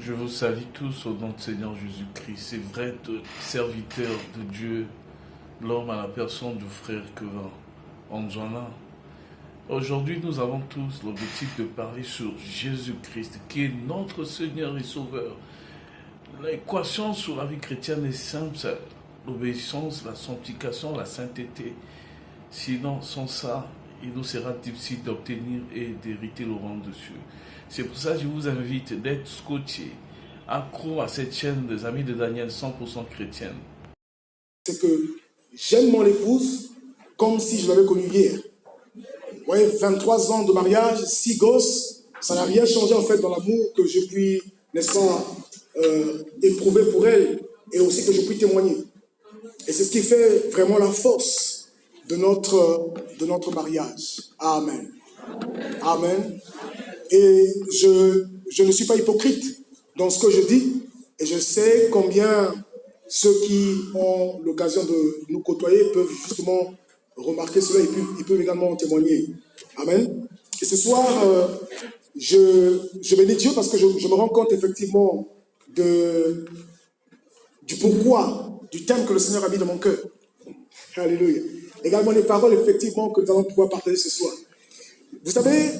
Je vous salue tous au nom de Seigneur Jésus-Christ. C'est vrai, serviteur de Dieu, l'homme à la personne du frère Kevin Anjouana. Aujourd'hui, nous avons tous l'objectif de parler sur Jésus-Christ, qui est notre Seigneur et Sauveur. L'équation sur la vie chrétienne est simple, c'est l'obéissance, la sanctification, la sainteté. Sinon, sans ça, il nous sera difficile d'obtenir et d'hériter le royaume de Dieu. C'est pour ça que je vous invite d'être scotché, accro à cette chaîne des Amis de Daniel 100% chrétienne. C'est que j'aime mon épouse comme si je l'avais connue hier. Vous voyez, 23 ans de mariage, 6 gosses, ça n'a rien changé en fait dans l'amour que je puis, n'est-ce pas, éprouver pour elle et aussi que je puis témoigner. Et c'est ce qui fait vraiment la force de notre mariage. Amen. Amen. Et je ne suis pas hypocrite dans ce que je dis. Et je sais combien ceux qui ont l'occasion de nous côtoyer peuvent justement remarquer cela et ils peuvent également témoigner. Amen. Et ce soir, je bénis Dieu parce que je me rends compte effectivement du pourquoi, du thème que le Seigneur a mis dans mon cœur. Alléluia. Également les paroles effectivement que nous allons pouvoir partager ce soir. Vous savez,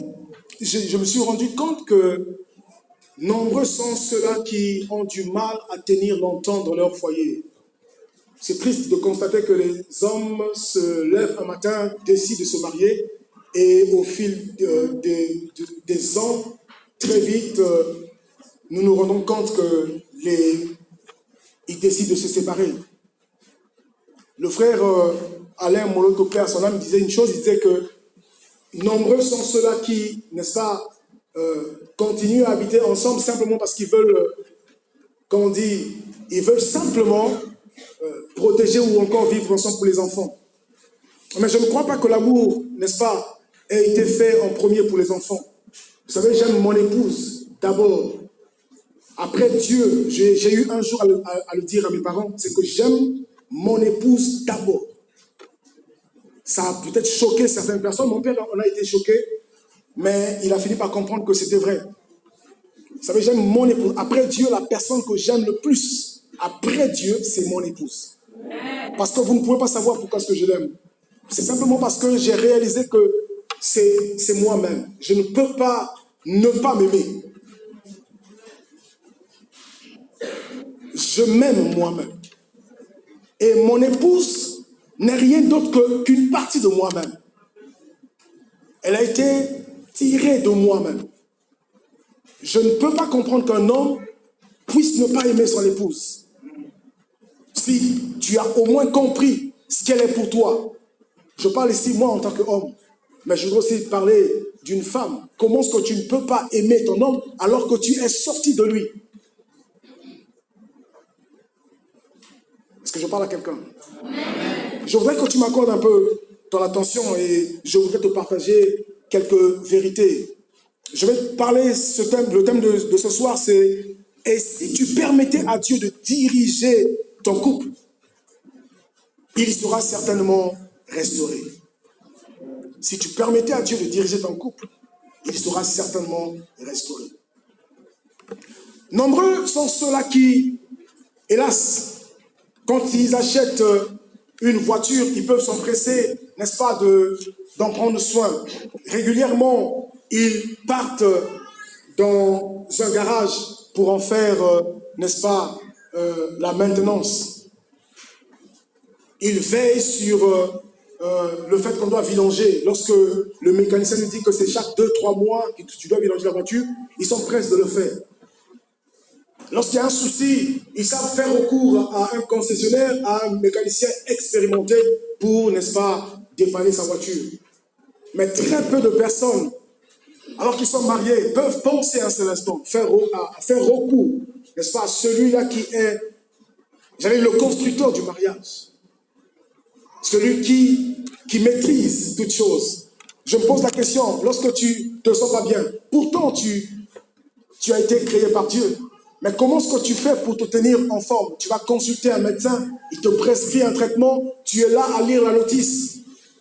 je me suis rendu compte que nombreux sont ceux-là qui ont du mal à tenir longtemps dans leur foyer. C'est triste de constater que les hommes se lèvent un matin, décident de se marier et au fil des ans, très vite, nous nous rendons compte qu'ils décident de se séparer. Le frère Alain Molotopé, son âme, disait une chose, il disait que nombreux sont ceux-là qui, n'est-ce pas, continuent à habiter ensemble simplement parce qu'ils veulent, comme on dit, ils veulent simplement protéger ou encore vivre ensemble pour les enfants. Mais je ne crois pas que l'amour, n'est-ce pas, ait été fait en premier pour les enfants. Vous savez, j'aime mon épouse d'abord. Après Dieu, j'ai eu un jour à le dire à mes parents, c'est que j'aime mon épouse d'abord. Ça a peut-être choqué certaines personnes. Mon père en a été choqué, mais il a fini par comprendre que c'était vrai. Vous savez, j'aime mon épouse. Après Dieu, la personne que j'aime le plus, après Dieu, c'est mon épouse. Parce que vous ne pouvez pas savoir pourquoi est-ce que je l'aime. C'est simplement parce que j'ai réalisé que c'est moi-même. Je ne peux pas ne pas m'aimer. Je m'aime moi-même. Et mon épouse n'est rien d'autre qu'une partie de moi-même. Elle a été tirée de moi-même. Je ne peux pas comprendre qu'un homme puisse ne pas aimer son épouse. Si tu as au moins compris ce qu'elle est pour toi. Je parle ici, moi, en tant qu'homme. Mais je voudrais aussi parler d'une femme. Comment est-ce que tu ne peux pas aimer ton homme alors que tu es sorti de lui? Est-ce que je parle à quelqu'un? Je voudrais que tu m'accordes un peu ton attention et je voudrais te partager quelques vérités. Je vais te parler, le thème de ce soir, c'est « Et si tu permettais à Dieu de diriger ton couple, il sera certainement restauré. » Si tu permettais à Dieu de diriger ton couple, il sera certainement restauré. Nombreux sont ceux-là qui, hélas, quand ils achètent une voiture, ils peuvent s'empresser, n'est-ce pas, d'en prendre soin. Régulièrement, ils partent dans un garage pour en faire, n'est-ce pas, la maintenance. Ils veillent sur le fait qu'on doit vidanger. Lorsque le mécanicien nous dit que c'est chaque 2-3 mois que tu dois vidanger la voiture, ils sont prêts de le faire. Lorsqu'il y a un souci, ils savent faire recours à un concessionnaire, à un mécanicien expérimenté pour, n'est-ce pas, dépanner sa voiture. Mais très peu de personnes, alors qu'ils sont mariés, peuvent penser un seul instant, faire recours, n'est-ce pas, à celui-là qui est, le constructeur du mariage. Celui qui maîtrise toutes choses. Je me pose la question, lorsque tu te sens pas bien, pourtant tu as été créé par Dieu. Mais comment est-ce que tu fais pour te tenir en forme? Tu vas consulter un médecin, il te prescrit un traitement, tu es là à lire la notice.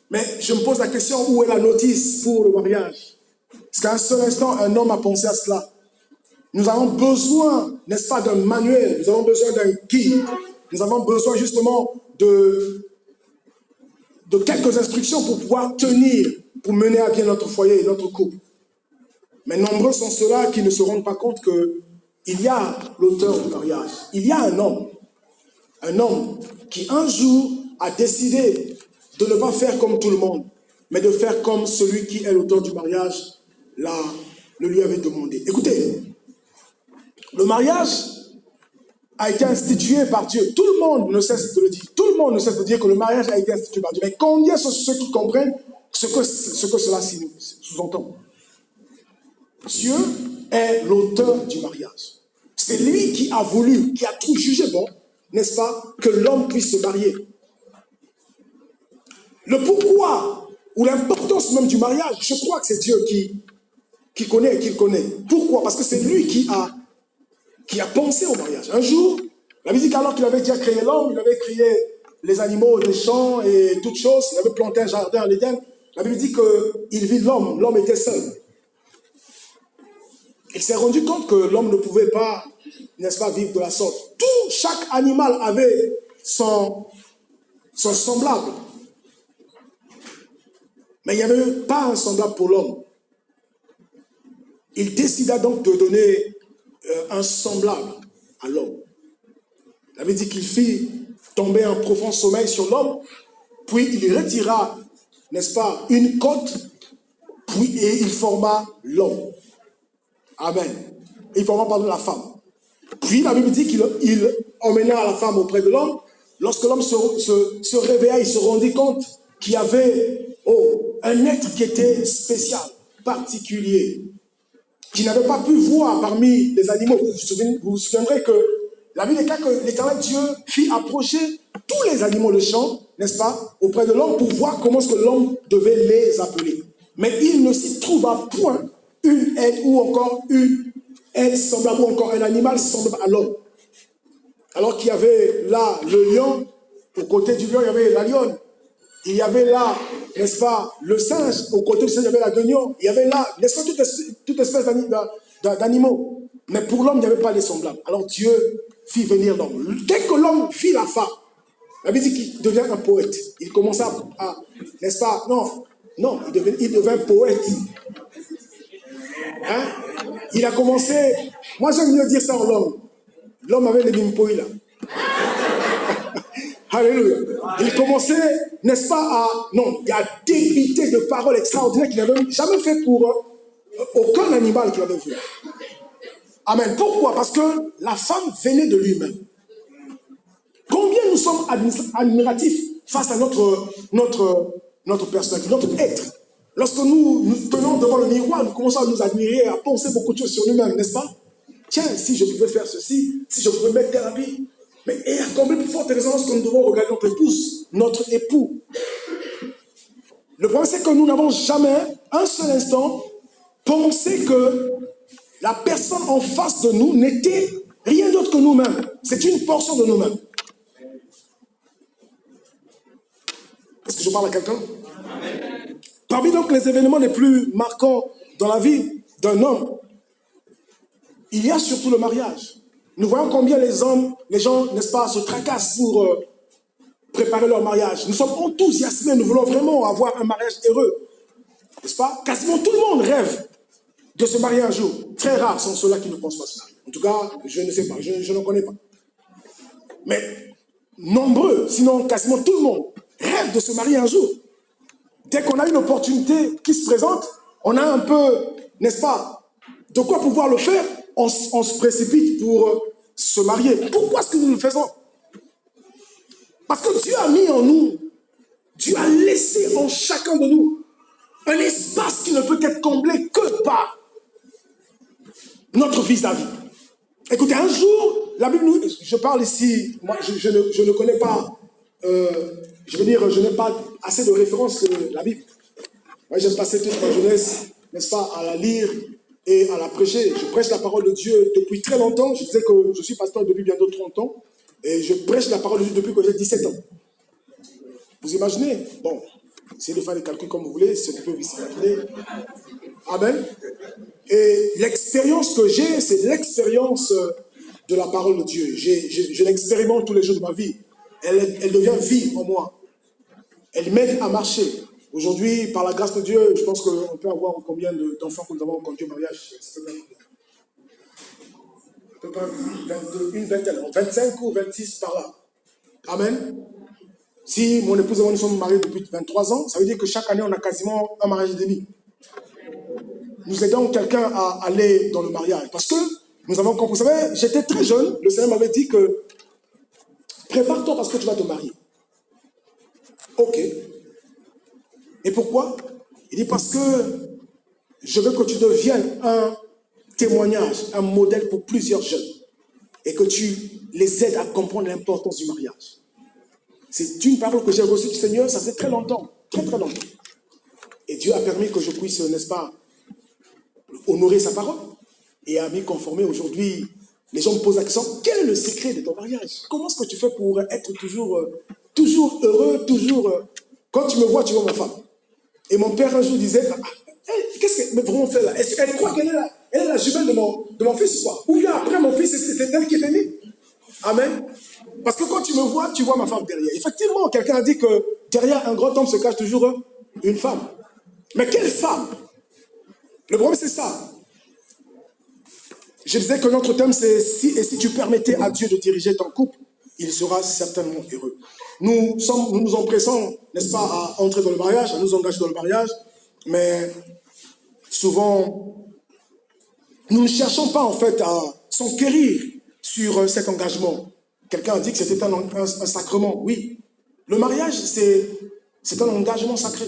Mais je me pose la question, où est la notice pour le mariage? Parce qu'à un seul instant, un homme a pensé à cela. Nous avons besoin, n'est-ce pas, d'un manuel, nous avons besoin d'un guide, nous avons besoin justement de quelques instructions pour pouvoir tenir, pour mener à bien notre foyer et notre couple. Mais nombreux sont ceux-là qui ne se rendent pas compte qu'il y a l'auteur du mariage. Il y a un homme qui un jour a décidé de ne pas faire comme tout le monde, mais de faire comme celui qui est l'auteur du mariage le lui avait demandé. Écoutez, le mariage a été institué par Dieu. Tout le monde ne cesse de le dire. Tout le monde ne cesse de dire que le mariage a été institué par Dieu. Mais combien sont ceux qui comprennent ce que cela sous-entend? Dieu est l'auteur du mariage. C'est lui qui a voulu, qui a tout jugé bon, n'est-ce pas, que l'homme puisse se marier. Le pourquoi ou l'importance même du mariage, je crois que c'est Dieu qui connaît et qui le connaît. Pourquoi? Parce que c'est lui qui a pensé au mariage. Un jour, la Bible dit qu'alors qu'il avait déjà créé l'homme, il avait créé les animaux, les champs et toutes choses, il avait planté un jardin en Éden. La Bible dit qu'il vit l'homme était seul. Il s'est rendu compte que l'homme ne pouvait pas, n'est-ce pas, vivre de la sorte. Chaque animal avait son semblable. Mais il n'y avait pas un semblable pour l'homme. Il décida donc de donner un semblable à l'homme. Il avait dit qu'il fit tomber un profond sommeil sur l'homme, puis il retira, n'est-ce pas, une côte, et il forma l'homme. Amen. Il forma, pardon, la femme. Puis la Bible dit qu'il emmena la femme auprès de l'homme. Lorsque l'homme se réveilla, il se rendit compte qu'il y avait un être qui était spécial, particulier, qui n'avait pas pu voir parmi les animaux. Vous vous souviendrez que la Bible déclare que l'Éternel Dieu fit approcher tous les animaux de champ, n'est-ce pas, auprès de l'homme pour voir comment est-ce que l'homme devait les appeler. Mais il ne s'y trouva point une aide ou encore une aide semblable ou encore un animal semblable à l'homme. Alors qu'il y avait là le lion, au côté du lion, il y avait la lionne. Il y avait là, n'est-ce pas, le singe, au côté du singe, il y avait la guignon. Il y avait là, n'est-ce pas, toute espèce d'animaux. Mais pour l'homme, il n'y avait pas de semblable. Alors Dieu fit venir l'homme. Dès que l'homme vit la femme, la Bible dit qu'il devient un poète. Il commença à, n'est-ce pas, non, il devint poète. Hein? Il a commencé, moi j'aime mieux dire ça en l'homme. L'homme avait les bimpoïs là. Alléluia. Il commençait, n'est-ce pas, il a débité de paroles extraordinaires qu'il n'avait jamais fait pour aucun animal qu'il avait vu. Amen. Pourquoi? Parce que la femme venait de lui-même. Combien nous sommes admiratifs face à notre personnalité, notre être. Lorsque nous tenons devant le miroir, nous commençons à nous admirer, à penser beaucoup de choses sur nous-mêmes, n'est-ce pas? Tiens, si je pouvais faire ceci, si je pouvais mettre tel habit. Mais il y a combien de plus forte raison que nous devons regarder notre épouse, notre époux. Le problème, c'est que nous n'avons jamais, un seul instant, pensé que la personne en face de nous n'était rien d'autre que nous-mêmes. C'est une portion de nous-mêmes. Est-ce que je parle à quelqu'un? Parmi donc les événements les plus marquants dans la vie d'un homme, il y a surtout le mariage. Nous voyons combien les gens, n'est-ce pas, se tracassent pour préparer leur mariage. Nous sommes enthousiasmés, nous voulons vraiment avoir un mariage heureux. N'est-ce pas? Quasiment tout le monde rêve de se marier un jour. Très rares sont ceux-là qui ne pensent pas se marier. En tout cas, je ne sais pas, je ne connais pas. Mais nombreux, sinon quasiment tout le monde, rêve de se marier un jour. Dès qu'on a une opportunité qui se présente, on a un peu, n'est-ce pas, de quoi pouvoir le faire, on se précipite pour se marier. Pourquoi est-ce que nous le faisons? Parce que Dieu a mis en nous, Dieu a laissé en chacun de nous un espace qui ne peut être comblé que par notre vis-à-vis. Écoutez, un jour, la Bible nous, je parle ici, moi je ne connais pas, je veux dire, je n'ai pas assez de références de la Bible. Moi j'aime passer toute ma jeunesse, n'est-ce pas, à la lire et à la prêcher. Je prêche la parole de Dieu depuis très longtemps. Je disais que je suis pasteur depuis bientôt 30 ans. Et je prêche la parole de Dieu depuis que j'ai 17 ans. Vous imaginez? Bon, essayez de faire les calculs comme vous voulez, c'est un peu difficile. Amen. Et l'expérience que j'ai, c'est l'expérience de la parole de Dieu. Je l'expérimente tous les jours de ma vie. Elle devient vie en moi. Elle m'aide à marcher. Aujourd'hui, par la grâce de Dieu, je pense qu'on peut avoir combien d'enfants que nous avons conduits au mariage? Une vingtaine, 25 ou 26 par là. Amen. Si mon épouse et moi nous sommes mariés depuis 23 ans, ça veut dire que chaque année, on a quasiment un mariage et demi. Nous aidons quelqu'un à aller dans le mariage. Parce que nous avons compris. Vous savez, j'étais très jeune, le Seigneur m'avait dit que prépare-toi parce que tu vas te marier. Ok. Et pourquoi? Il dit parce que je veux que tu deviennes un témoignage, un modèle pour plusieurs jeunes et que tu les aides à comprendre l'importance du mariage. C'est une parole que j'ai reçue du Seigneur, ça fait très longtemps, très très longtemps. Et Dieu a permis que je puisse, n'est-ce pas, honorer sa parole et à m'y conformer. Aujourd'hui, les gens me posent la question, quel est le secret de ton mariage? Comment est-ce que tu fais pour être toujours heureux, toujours... Quand tu me vois, tu vois ma femme. Et mon père un jour disait, qu'est-ce qu'elle vraiment fait là? Elle croit qu'elle est la jumelle de mon fils, quoi. Ou bien après mon fils, c'est elle qui est née. Amen. Parce que quand tu me vois, tu vois ma femme derrière. Effectivement, quelqu'un a dit que derrière un grand homme se cache toujours une femme. Mais quelle femme? Le problème, c'est ça. Je disais que notre thème, c'est si tu permettais à Dieu de diriger ton couple, il sera certainement heureux. Nous nous empressons, n'est-ce pas, à entrer dans le mariage, à nous engager dans le mariage, mais souvent, nous ne cherchons pas en fait à s'enquérir sur cet engagement. Quelqu'un a dit que c'était un sacrement. Oui, le mariage, c'est un engagement sacré.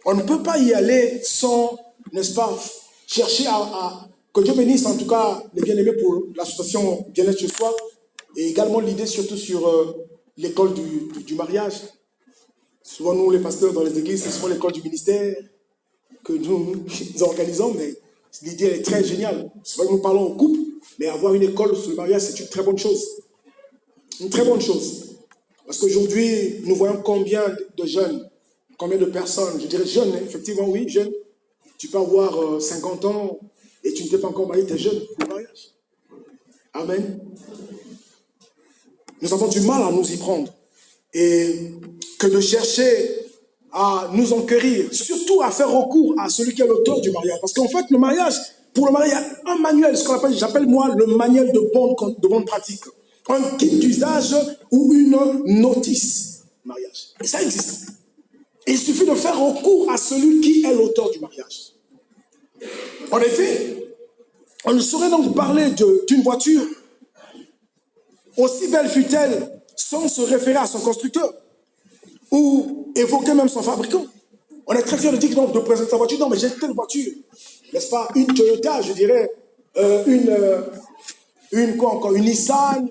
On ne peut pas y aller sans, n'est-ce pas, chercher que Dieu bénisse en tout cas les bien-aimés pour l'association Bien-être chez soi et également l'idée surtout sur l'école du mariage. Souvent nous les pasteurs dans les églises, c'est souvent l'école du ministère que nous organisons, mais l'idée est très géniale. C'est vrai que nous parlons au couple, mais avoir une école sur le mariage, c'est une très bonne chose. Une très bonne chose. Parce qu'aujourd'hui, nous voyons combien de jeunes, combien de personnes, je dirais jeunes, effectivement, oui, jeunes. Tu peux avoir 50 ans et tu ne t'es pas encore marié, tu es jeune pour le mariage. Amen. Nous avons du mal à nous y prendre. Et que de chercher à nous enquérir, surtout à faire recours à celui qui est l'auteur du mariage. Parce qu'en fait, le mariage, pour le mariage, il y a un manuel, ce qu'on appelle, j'appelle moi le manuel de bonne pratique. Un kit d'usage ou une notice mariage. Et ça existe. Et il suffit de faire recours à celui qui est l'auteur du mariage. En effet, on ne saurait donc parler d'une voiture, aussi belle fût-elle, sans se référer à son constructeur, ou évoquer même son fabricant. On est très fiers de dire que non, de présenter sa voiture. Non, mais j'ai telle voiture, n'est-ce pas? Une Toyota, je dirais, une Nissan,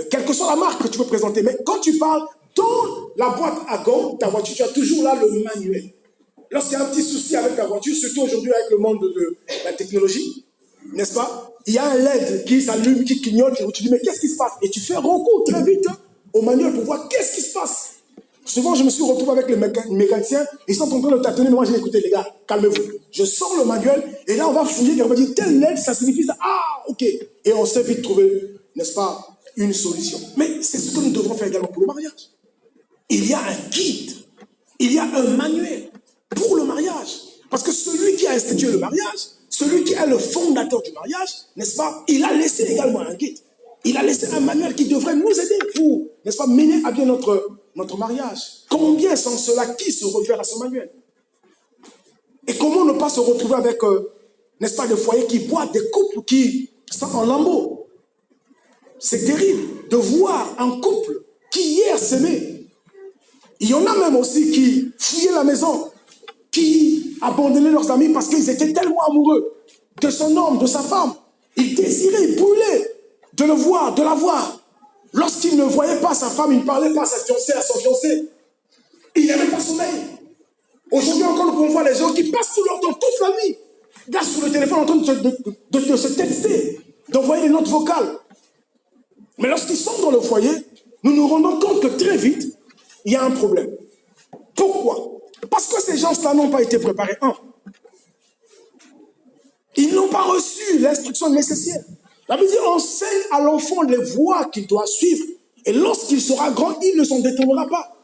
quelle que soit la marque que tu veux présenter. Mais quand tu parles dans la boîte à gants, ta voiture, tu as toujours là le manuel. Lorsqu'il y a un petit souci avec ta voiture, surtout aujourd'hui avec le monde de la technologie, n'est-ce pas? Il y a un LED qui s'allume, qui clignote, et tu dis, mais qu'est-ce qui se passe? Et tu fais recours très vite au manuel pour voir qu'est-ce qui se passe. Souvent, je me suis retrouvé avec les mécaniciens, ils sont en train de tâtonner, mais moi j'ai dit, écoutez les gars, calmez-vous. Je sors le manuel, et là on va fouiller, et on va dire, tel LED, ça signifie ça. Ah, ok. Et on sait vite trouver, n'est-ce pas, une solution. Mais c'est ce que nous devrons faire également pour le mariage. Il y a un guide, il y a un manuel pour le mariage. Parce que celui qui a institué le mariage, celui qui est le fondateur du mariage, n'est-ce pas, il a laissé également un guide. Il a laissé un manuel qui devrait nous aider pour, n'est-ce pas, mener à bien notre mariage. Combien sans cela, qui se réfère à ce manuel? Et comment ne pas se retrouver avec, n'est-ce pas, des foyers qui boitent, des couples qui sont en lambeaux? C'est terrible de voir un couple qui hier s'aimait. Il y en a même aussi qui fouillaient la maison, qui abandonnaient leurs amis parce qu'ils étaient tellement amoureux de son homme, de sa femme. Ils désiraient, ils brûlaient de le voir, de la voir. Lorsqu'il ne voyait pas sa femme, il ne parlait pas à sa fiancée, à son fiancé. Il n'avait pas sommeil. Aujourd'hui encore, nous pouvons voir les gens qui passent tout leur temps, toute la nuit, là sur le téléphone en train de se texter, d'envoyer des notes vocales. Mais lorsqu'ils sont dans le foyer, nous nous rendons compte que très vite, il y a un problème. Pourquoi? Parce que ces gens-là n'ont pas été préparés. Un, Ils n'ont pas reçu l'instruction nécessaire. La Bible dit, enseigne à l'enfant les voies qu'il doit suivre. Et lorsqu'il sera grand, il ne s'en détournera pas.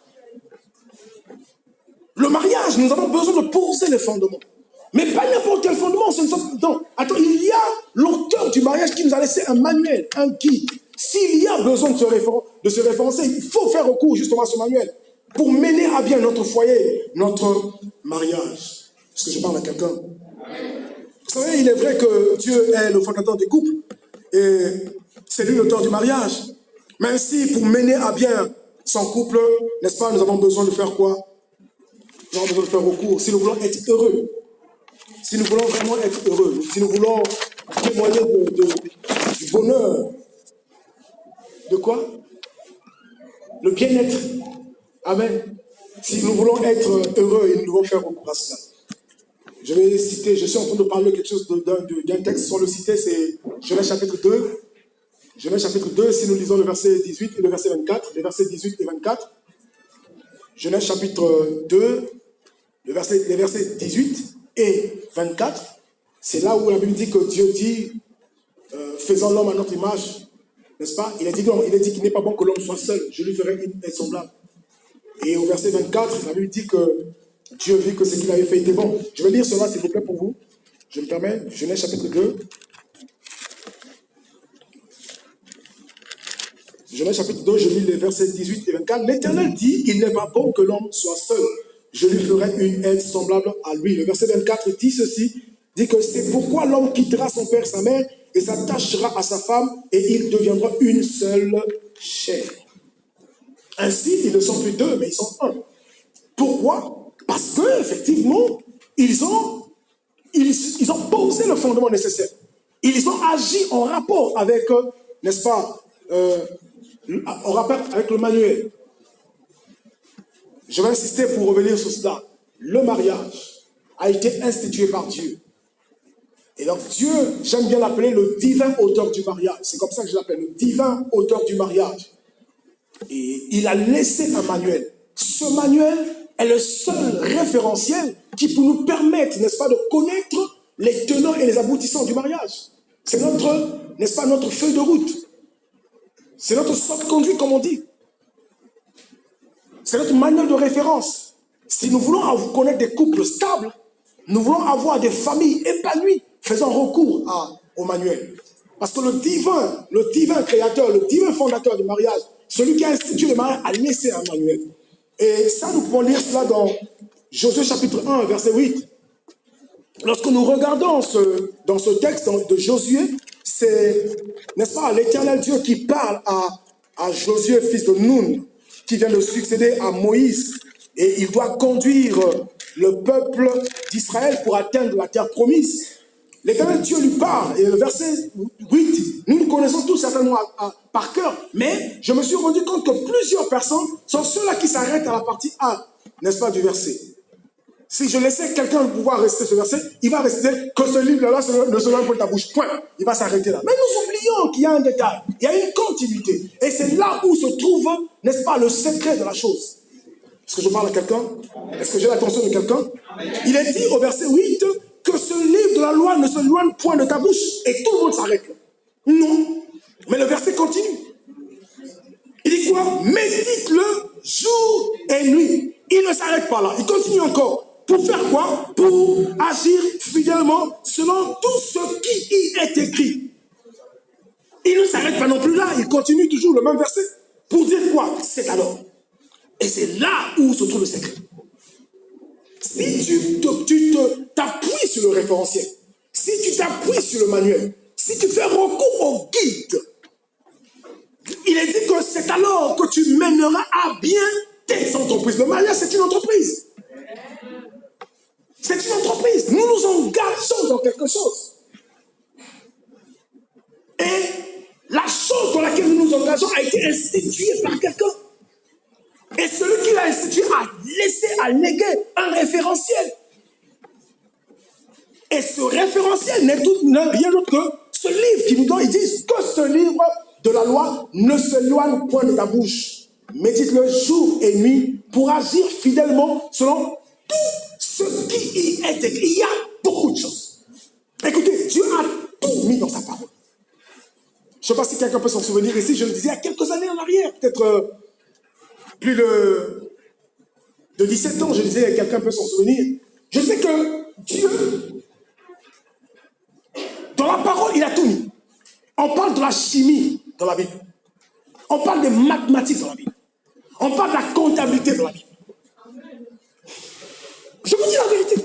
Le mariage, nous avons besoin de poser les fondements. Mais pas n'importe quel fondement. Non. Attends, il y a l'auteur du mariage qui nous a laissé un manuel, un guide. S'il y a besoin de se référencer, il faut faire recours justement à ce manuel pour mener à bien notre foyer, notre mariage. Est-ce que je parle à quelqu'un? Vous savez, il est vrai que Dieu est le fondateur du couple et c'est lui l'auteur du mariage. Mais ainsi, pour mener à bien son couple, n'est-ce pas, nous avons besoin de faire quoi? Nous avons besoin de faire recours. Si nous voulons être heureux, si nous voulons vraiment être heureux, si nous voulons témoigner du bonheur, de quoi? Le bien-être. Amen. Si nous voulons être heureux, nous devons faire recours à cela. Je vais citer, je suis en train de parler de quelque chose d'un texte sur le citer, c'est Genèse chapitre 2. Genèse chapitre 2, si nous lisons le verset 18 et le verset 24, les versets 18 et 24. Genèse chapitre 2, les versets 18 et 24, c'est là où la Bible dit que Dieu dit, faisons l'homme à notre image, n'est-ce pas? Il a dit non, il a dit qu'il n'est pas bon que l'homme soit seul, je lui ferai une aide semblable. Et au verset 24, la Bible dit que Dieu vit que ce qu'il avait fait était bon. Je vais lire cela s'il vous plaît pour vous. Je me permets, Genèse chapitre 2. Genèse chapitre 2, je lis les versets 18 et 24. L'Éternel dit, il n'est pas bon que l'homme soit seul. Je lui ferai une aide semblable à lui. Le verset 24 dit ceci, dit que c'est pourquoi l'homme quittera son père, sa mère, et s'attachera à sa femme, et ils deviendront une seule chair. Ainsi, ils ne sont plus deux, mais ils sont un. Pourquoi? Parce que effectivement, ils ont posé le fondement nécessaire. Ils ont agi en rapport avec, n'est-ce pas, en rapport avec le manuel. Je vais insister pour revenir sur cela. Le mariage a été institué par Dieu. Et donc Dieu, j'aime bien l'appeler le divin auteur du mariage. C'est comme ça que je l'appelle, le divin auteur du mariage. Et il a laissé un manuel. Ce manuel est le seul référentiel qui peut nous permettre, n'est-ce pas, de connaître les tenants et les aboutissants du mariage. C'est notre, n'est-ce pas, notre feuille de route. C'est notre sorte de conduite, comme on dit. C'est notre manuel de référence. Si nous voulons connaître des couples stables, nous voulons avoir des familles épanouies, faisons recours au manuel. Parce que le divin créateur, le divin fondateur du mariage, celui qui a institué le mariage, a laissé un manuel. Et ça, nous pouvons lire cela dans Josué chapitre 1, verset 8. Lorsque nous regardons dans ce texte de Josué, c'est, n'est-ce pas, l'Éternel Dieu qui parle à Josué, fils de Nun, qui vient de succéder à Moïse, et il doit conduire le peuple d'Israël pour atteindre la terre promise. L'Éternel Dieu lui parle, et le verset 8, nous connaissons tous certainement par cœur, mais je me suis rendu compte que plusieurs personnes sont ceux-là qui s'arrêtent à la partie A, n'est-ce pas, du verset. Si je laissais quelqu'un pouvoir rester ce verset, il va rester que ce livre-là ne se loin pour ta bouche. Point. Il va s'arrêter là. Mais nous oublions qu'il y a un détail. Il y a une continuité. Et c'est là où se trouve, n'est-ce pas, le secret de la chose. Est-ce que je parle à quelqu'un? Est-ce que j'ai l'attention de quelqu'un? Il est dit au verset 8 que ce livre de la loi ne se loigne point de ta bouche. Et tout le monde s'arrête là. Non. Mais le verset continue. Il dit quoi? Médite-le jour et nuit. Il ne s'arrête pas là. Il continue encore. Pour faire quoi? Pour agir fidèlement selon tout ce qui y est écrit. Il ne s'arrête pas non plus là. Il continue toujours le même verset. Pour dire quoi? C'est alors. Et c'est là où se trouve le secret. Si tu t'appuies sur le référentiel, si tu t'appuies sur le manuel, si tu fais recours au guide, il est dit que c'est alors que tu mèneras à bien tes entreprises. Le mariage, c'est une entreprise. C'est une entreprise. Nous nous engageons dans quelque chose. Et la chose dans laquelle nous nous engageons a été instituée par quelqu'un. Et celui qui l'a institué a légué un référentiel. Et ce référentiel n'est rien d'autre que ce livre qui nous donne. Ils disent que ce livre de la loi ne s'éloigne point de ta bouche. Médite-le jour et nuit pour agir fidèlement selon tout ce qui y est écrit. Il y a beaucoup de choses. Écoutez, Dieu a tout mis dans sa parole. Je ne sais pas si quelqu'un peut s'en souvenir ici, je le disais il y a quelques années en arrière, peut-être plus de 17 ans, je disais, quelqu'un peut s'en souvenir. Je sais que Dieu, dans la parole, il a tout mis. On parle de la chimie dans la Bible. On parle des mathématiques dans la Bible. On parle de la comptabilité dans la Bible. Je vous dis la vérité.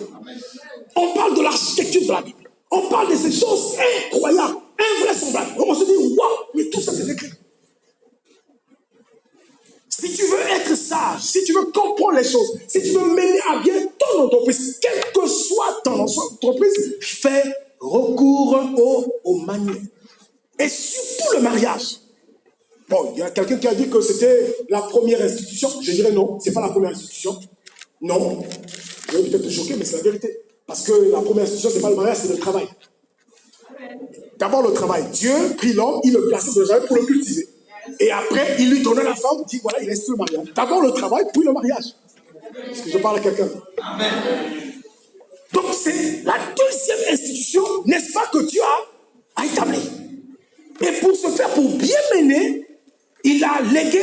On parle de l'architecture de la Bible. On parle de ces choses incroyables, invraisemblables. On se dit, waouh, mais tout ça c'est écrit. Si tu veux être sage, si tu veux comprendre les choses, si tu veux mener à bien ton entreprise, quelle que soit ton entreprise, fais recours au manuel. Et surtout le mariage. Bon, il y a quelqu'un qui a dit que c'était la première institution. Je dirais non, ce n'est pas la première institution. Non, je vais peut-être te choquer, mais c'est la vérité. Parce que la première institution, ce n'est pas le mariage, c'est le travail. D'abord le travail. Dieu prit l'homme, il le plaçait dans le jardin pour le cultiver. Et après, il lui donnait la femme, il dit voilà, il institue le mariage. D'abord le travail, puis le mariage. Est-ce que je parle à quelqu'un? Amen. Donc c'est la deuxième institution, n'est-ce pas, que Dieu a établie. Et pour ce faire, pour bien mener, il a légué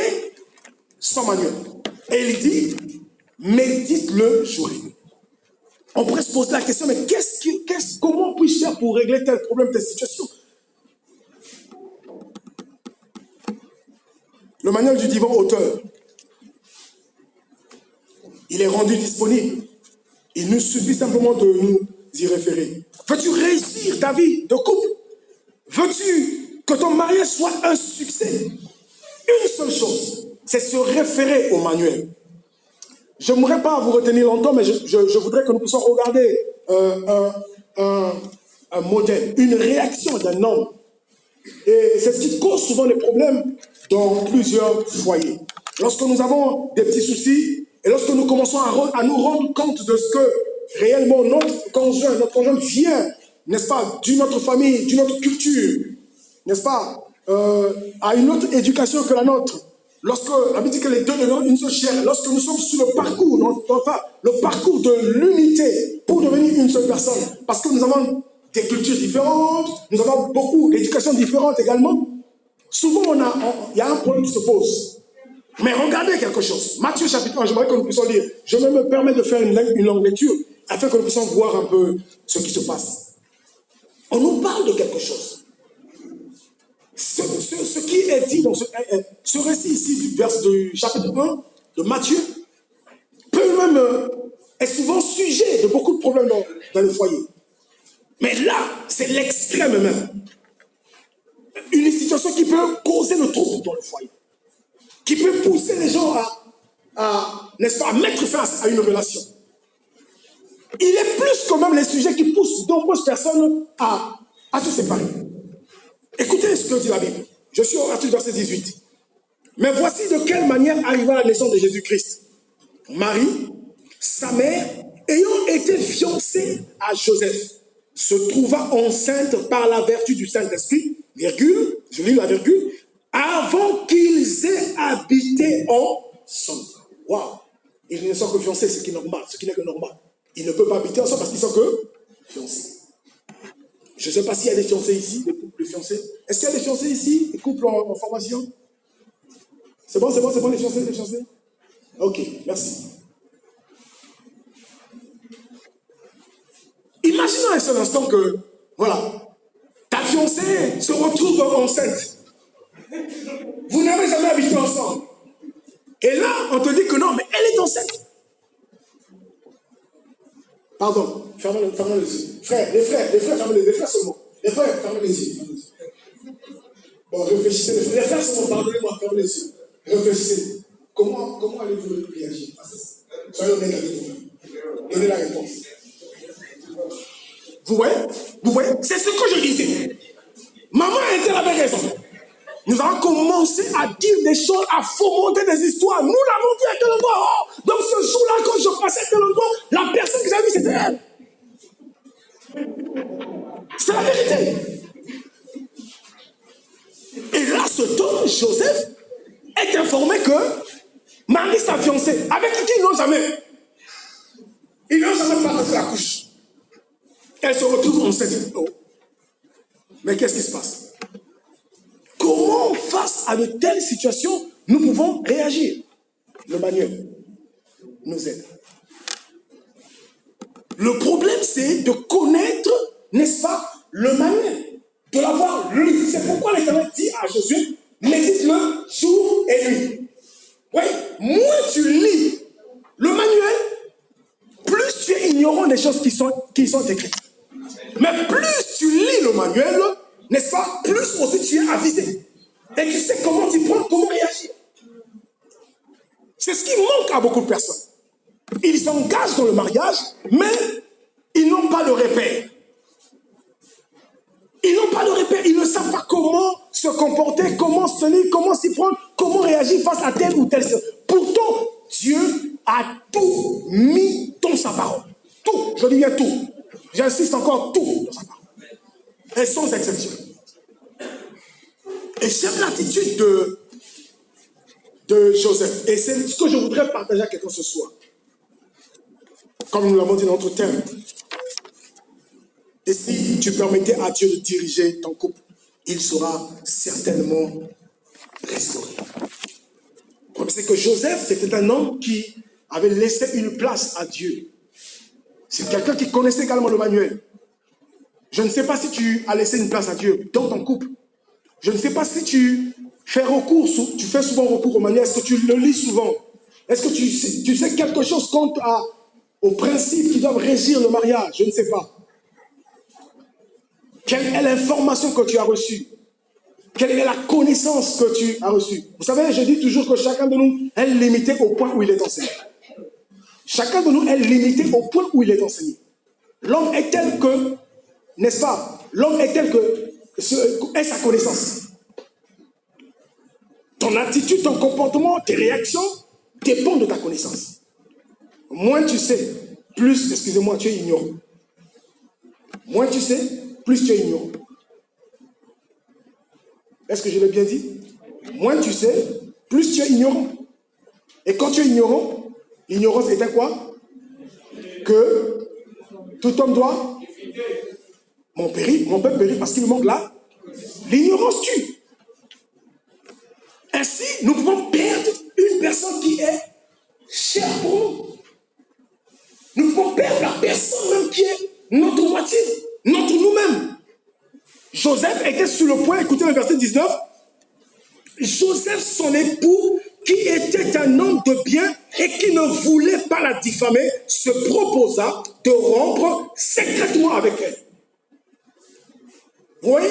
son manuel. Et il dit, médite-le jour et nuit. On pourrait se poser la question, mais comment puis-je faire pour régler tel problème, telle situation? Le manuel du divin auteur, il est rendu disponible. Il nous suffit simplement de nous y référer. Veux-tu réussir ta vie de couple? Veux-tu que ton mariage soit un succès? Une seule chose, c'est se référer au manuel. Je n'aimerais pas vous retenir longtemps, mais je voudrais que nous puissions regarder un modèle, une réaction d'un homme. Et c'est ce qui cause souvent les problèmes dans plusieurs foyers. Lorsque nous avons des petits soucis, et lorsque nous commençons à nous rendre compte de ce que réellement notre conjoint vient, n'est-ce pas, d'une autre famille, d'une autre culture, n'est-ce pas, à une autre éducation que la nôtre. Lorsque la Bible dit que les deux deviennent une seule chair, lorsque nous sommes sur le parcours, le parcours de l'unité pour devenir une seule personne, parce que nous avons des cultures différentes, nous avons beaucoup d'éducations différentes également, souvent il y a un problème qui se pose. Mais regardez quelque chose. Matthieu chapitre 1, j'aimerais que nous puissions lire. Je vais me permettre de faire une longue lecture afin que nous puissions voir un peu ce qui se passe. On nous parle de quelque chose. Ce qui est dit dans ce récit ici du chapitre 1 de Matthieu peut même est souvent sujet de beaucoup de problèmes dans le foyer. Mais là, c'est l'extrême même. Une situation qui peut causer le trouble dans le foyer. Qui peut pousser les gens n'est-ce pas, à mettre fin à une relation. Il est plus que même les sujets qui poussent de nombreuses personnes à se séparer. Écoutez ce que dit la Bible. Je suis au verset 18. Mais voici de quelle manière arriva la naissance de Jésus-Christ. Marie, sa mère, ayant été fiancée à Joseph, se trouva enceinte par la vertu du Saint-Esprit, virgule, je lis la virgule, avant qu'ils aient habité ensemble. Waouh! Ils ne sont que fiancés, ce qui est normal, ce qui n'est que normal. Ils ne peuvent pas habiter ensemble parce qu'ils sont que fiancés. Je ne sais pas s'il y a des fiancés ici, des couples de fiancés. Est-ce qu'il y a des fiancés ici, des couples en formation? C'est bon, les fiancés? Ok, merci. Imaginons un seul instant que, voilà, ta fiancée se retrouve enceinte. Vous n'avez jamais habité ensemble. Et là, on te dit que non, mais elle est enceinte. Pardon, fermez les yeux. Les frères, fermez les frères seulement. Les frères, fermez les yeux. Bon, réfléchissez, les frères seulement, pardonnez-moi, fermez les yeux. Réfléchissez. Comment allez-vous réagir? Soyez honnête avec vous. Donnez la réponse. Vous voyez, c'est ce que je disais. Maman avait raison. Nous avons commencé à dire des choses, à fomenter des histoires. Nous l'avons dit à tel endroit. Oh, donc ce jour-là, quand je passais à tel endroit, la personne que j'avais vue, c'était elle. C'est la vérité. Et là, ce temps, Joseph est informé que Marie, sa fiancée, avec qui ils n'ont jamais partagé la couche. Elle se retrouve enceinte. Oh. Mais qu'est-ce qui se passe? Comment, face à de telles situations, nous pouvons réagir? Le manuel nous aide. Le problème, c'est de connaître, n'est-ce pas, le manuel, de l'avoir lu. C'est pourquoi l'Éternel dit à Josué, médite-le jour et nuit. Oui, moins tu lis le manuel, plus tu es ignorant des choses qui sont écrites. Mais plus tu lis le manuel, n'est-ce pas, plus aussi tu es avisé. Et tu sais comment t'y prendre, comment réagir. C'est ce qui manque à beaucoup de personnes. Ils s'engagent dans le mariage, mais ils n'ont pas de repère. Ils n'ont pas de repère. Ils ne savent pas comment se comporter, comment se tenir, comment s'y prendre, comment réagir face à telle ou telle chose. Pourtant, Dieu a tout mis dans sa parole. Tout. Je dis bien tout. J'insiste encore, tout dans sa parole. Et sans exception. Et j'aime l'attitude de Joseph. Et c'est ce que je voudrais partager avec quelqu'un ce soir. Comme nous l'avons dit dans notre thème. Et si tu permettais à Dieu de diriger ton couple, il sera certainement restauré. C'est que Joseph, c'était un homme qui avait laissé une place à Dieu. C'est quelqu'un qui connaissait également le manuel. Je ne sais pas si tu as laissé une place à Dieu dans ton couple. Je ne sais pas si tu fais souvent recours au manuel. Est-ce que tu le lis souvent? Est-ce que tu sais quelque chose quant aux principes qui doivent régir le mariage? Je ne sais pas. Quelle est l'information que tu as reçue? Quelle est la connaissance que tu as reçue? Vous savez, je dis toujours que chacun de nous est limité au point où il est enseigné. Chacun de nous est limité au point où il est enseigné. L'homme est tel que, n'est-ce pas? L'homme est tel que est sa connaissance. Ton attitude, ton comportement, tes réactions dépendent de ta connaissance. Moins tu sais, plus, excusez-moi, tu es ignorant. Moins tu sais, plus tu es ignorant. Est-ce que je l'ai bien dit? Moins tu sais, plus tu es ignorant. Et quand tu es ignorant, l'ignorance était quoi? Que tout homme doit... Mon peuple périt parce qu'il me manque là. L'ignorance tue. Ainsi, nous pouvons perdre une personne qui est chère pour nous. Nous pouvons perdre la personne même qui est notre moitié, notre nous-mêmes. Joseph était sur le point, écoutez le verset 19. Joseph, son époux, qui était un homme de bien et qui ne voulait pas la diffamer, se proposa de rompre secrètement avec elle. Vous voyez,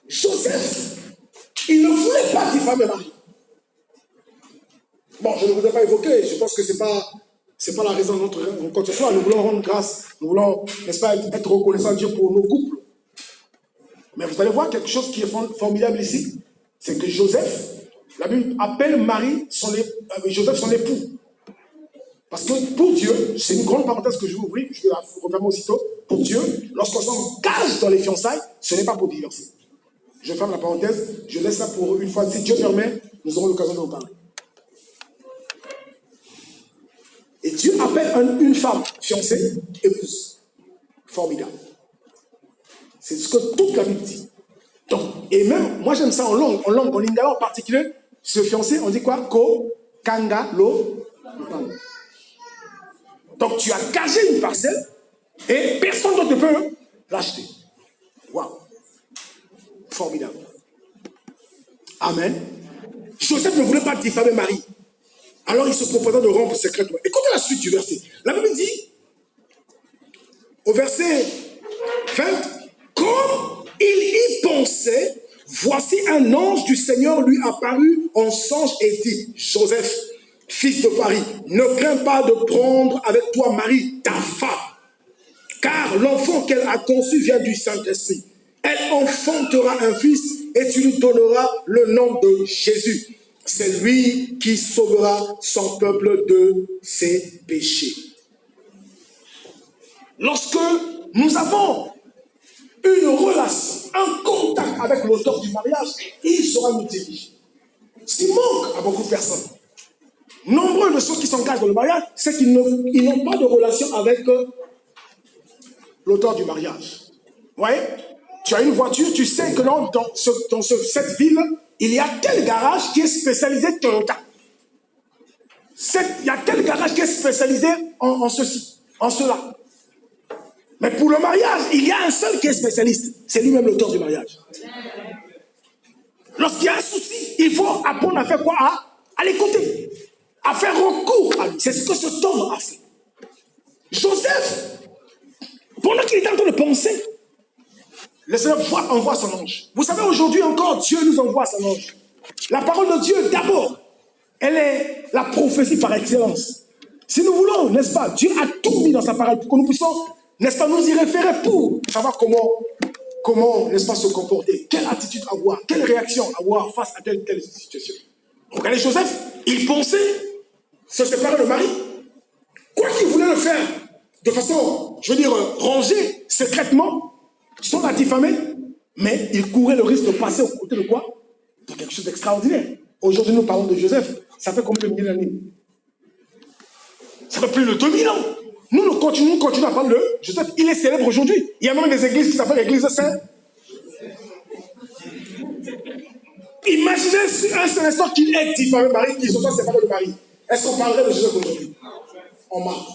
Joseph, il ne voulait pas diffamer Marie. Bon, je ne voudrais pas évoquer, je pense que ce n'est pas la raison de notre rencontre ce soir. Nous voulons rendre grâce, nous voulons, n'est-ce pas, être reconnaissants à Dieu pour nos couples. Mais vous allez voir quelque chose qui est formidable ici, c'est que Joseph, la Bible appelle Joseph son époux. Parce que pour Dieu, c'est une grande parenthèse que je vais ouvrir, je vais la refermer aussitôt. Pour Dieu, lorsqu'on s'engage dans les fiançailles, ce n'est pas pour divorcer. Je ferme la parenthèse, je laisse ça pour une fois. Si Dieu permet, nous aurons l'occasion d'en parler. Et Dieu appelle une femme fiancée, épouse. Formidable. C'est ce que toute la Bible dit. Donc, et même, moi j'aime ça en langue, en lingala en particulier, se fiancer, on dit quoi? Ko, kanga, lo. Donc tu as gagé une parcelle et personne d'autre ne peut l'acheter. Waouh! Formidable. Amen. Joseph ne voulait pas diffamer Marie. Alors il se proposa de rompre secrètement. Écoutez la suite du verset. La Bible dit, au verset 20, comme il y pensait, voici un ange du Seigneur lui apparut en songe et dit, Joseph, fils de Marie, ne crains pas de prendre avec toi Marie, ta femme, car l'enfant qu'elle a conçu vient du Saint-Esprit. Elle enfantera un fils et tu lui donneras le nom de Jésus. C'est lui qui sauvera son peuple de ses péchés. Lorsque nous avons une relation, un contact avec l'auteur du mariage, il saura nous diriger. Ce qui manque à beaucoup de personnes. Nombreux de ceux qui s'engagent dans le mariage, c'est qu'ils n'ont pas de relation avec l'auteur du mariage. Oui, tu as une voiture, tu sais que dans cette ville, il y a tel garage qui est spécialisé Toyota. Il y a tel garage qui est spécialisé en ceci, en cela. Mais pour le mariage, il y a un seul qui est spécialiste. C'est lui-même l'auteur du mariage. Lorsqu'il y a un souci, il faut apprendre à faire quoi? À l'écouter. À faire recours à lui. C'est ce que cet homme a fait. Joseph, pendant qu'il était en train de penser, le Seigneur envoie son ange. Vous savez, aujourd'hui encore, Dieu nous envoie son ange. La parole de Dieu, d'abord, elle est la prophétie par excellence. Si nous voulons, n'est-ce pas, Dieu a tout mis dans sa parole pour que nous puissions, n'est-ce pas, nous y référer pour savoir comment, n'est-ce pas, se comporter, quelle attitude avoir, quelle réaction avoir face à telle situation. Regardez Joseph, il pensait se séparer de Marie. Quoi qu'il voulait le faire, de façon, je veux dire, rangée, secrètement, sans la diffamer, mais il courait le risque de passer aux côtés de quoi? De quelque chose d'extraordinaire. Aujourd'hui, nous parlons de Joseph, ça fait combien de milliers d'années? Ça fait plus de 2000 ans. Nous continuons à parler de Joseph. Il est célèbre aujourd'hui. Il y a même des églises qui s'appellent l'église de Saint. Imaginez un seul instant qu'il ait diffamé Marie, qu'il se soit séparé de Marie. Est-ce qu'on parlerait de Joseph aujourd'hui? En marche.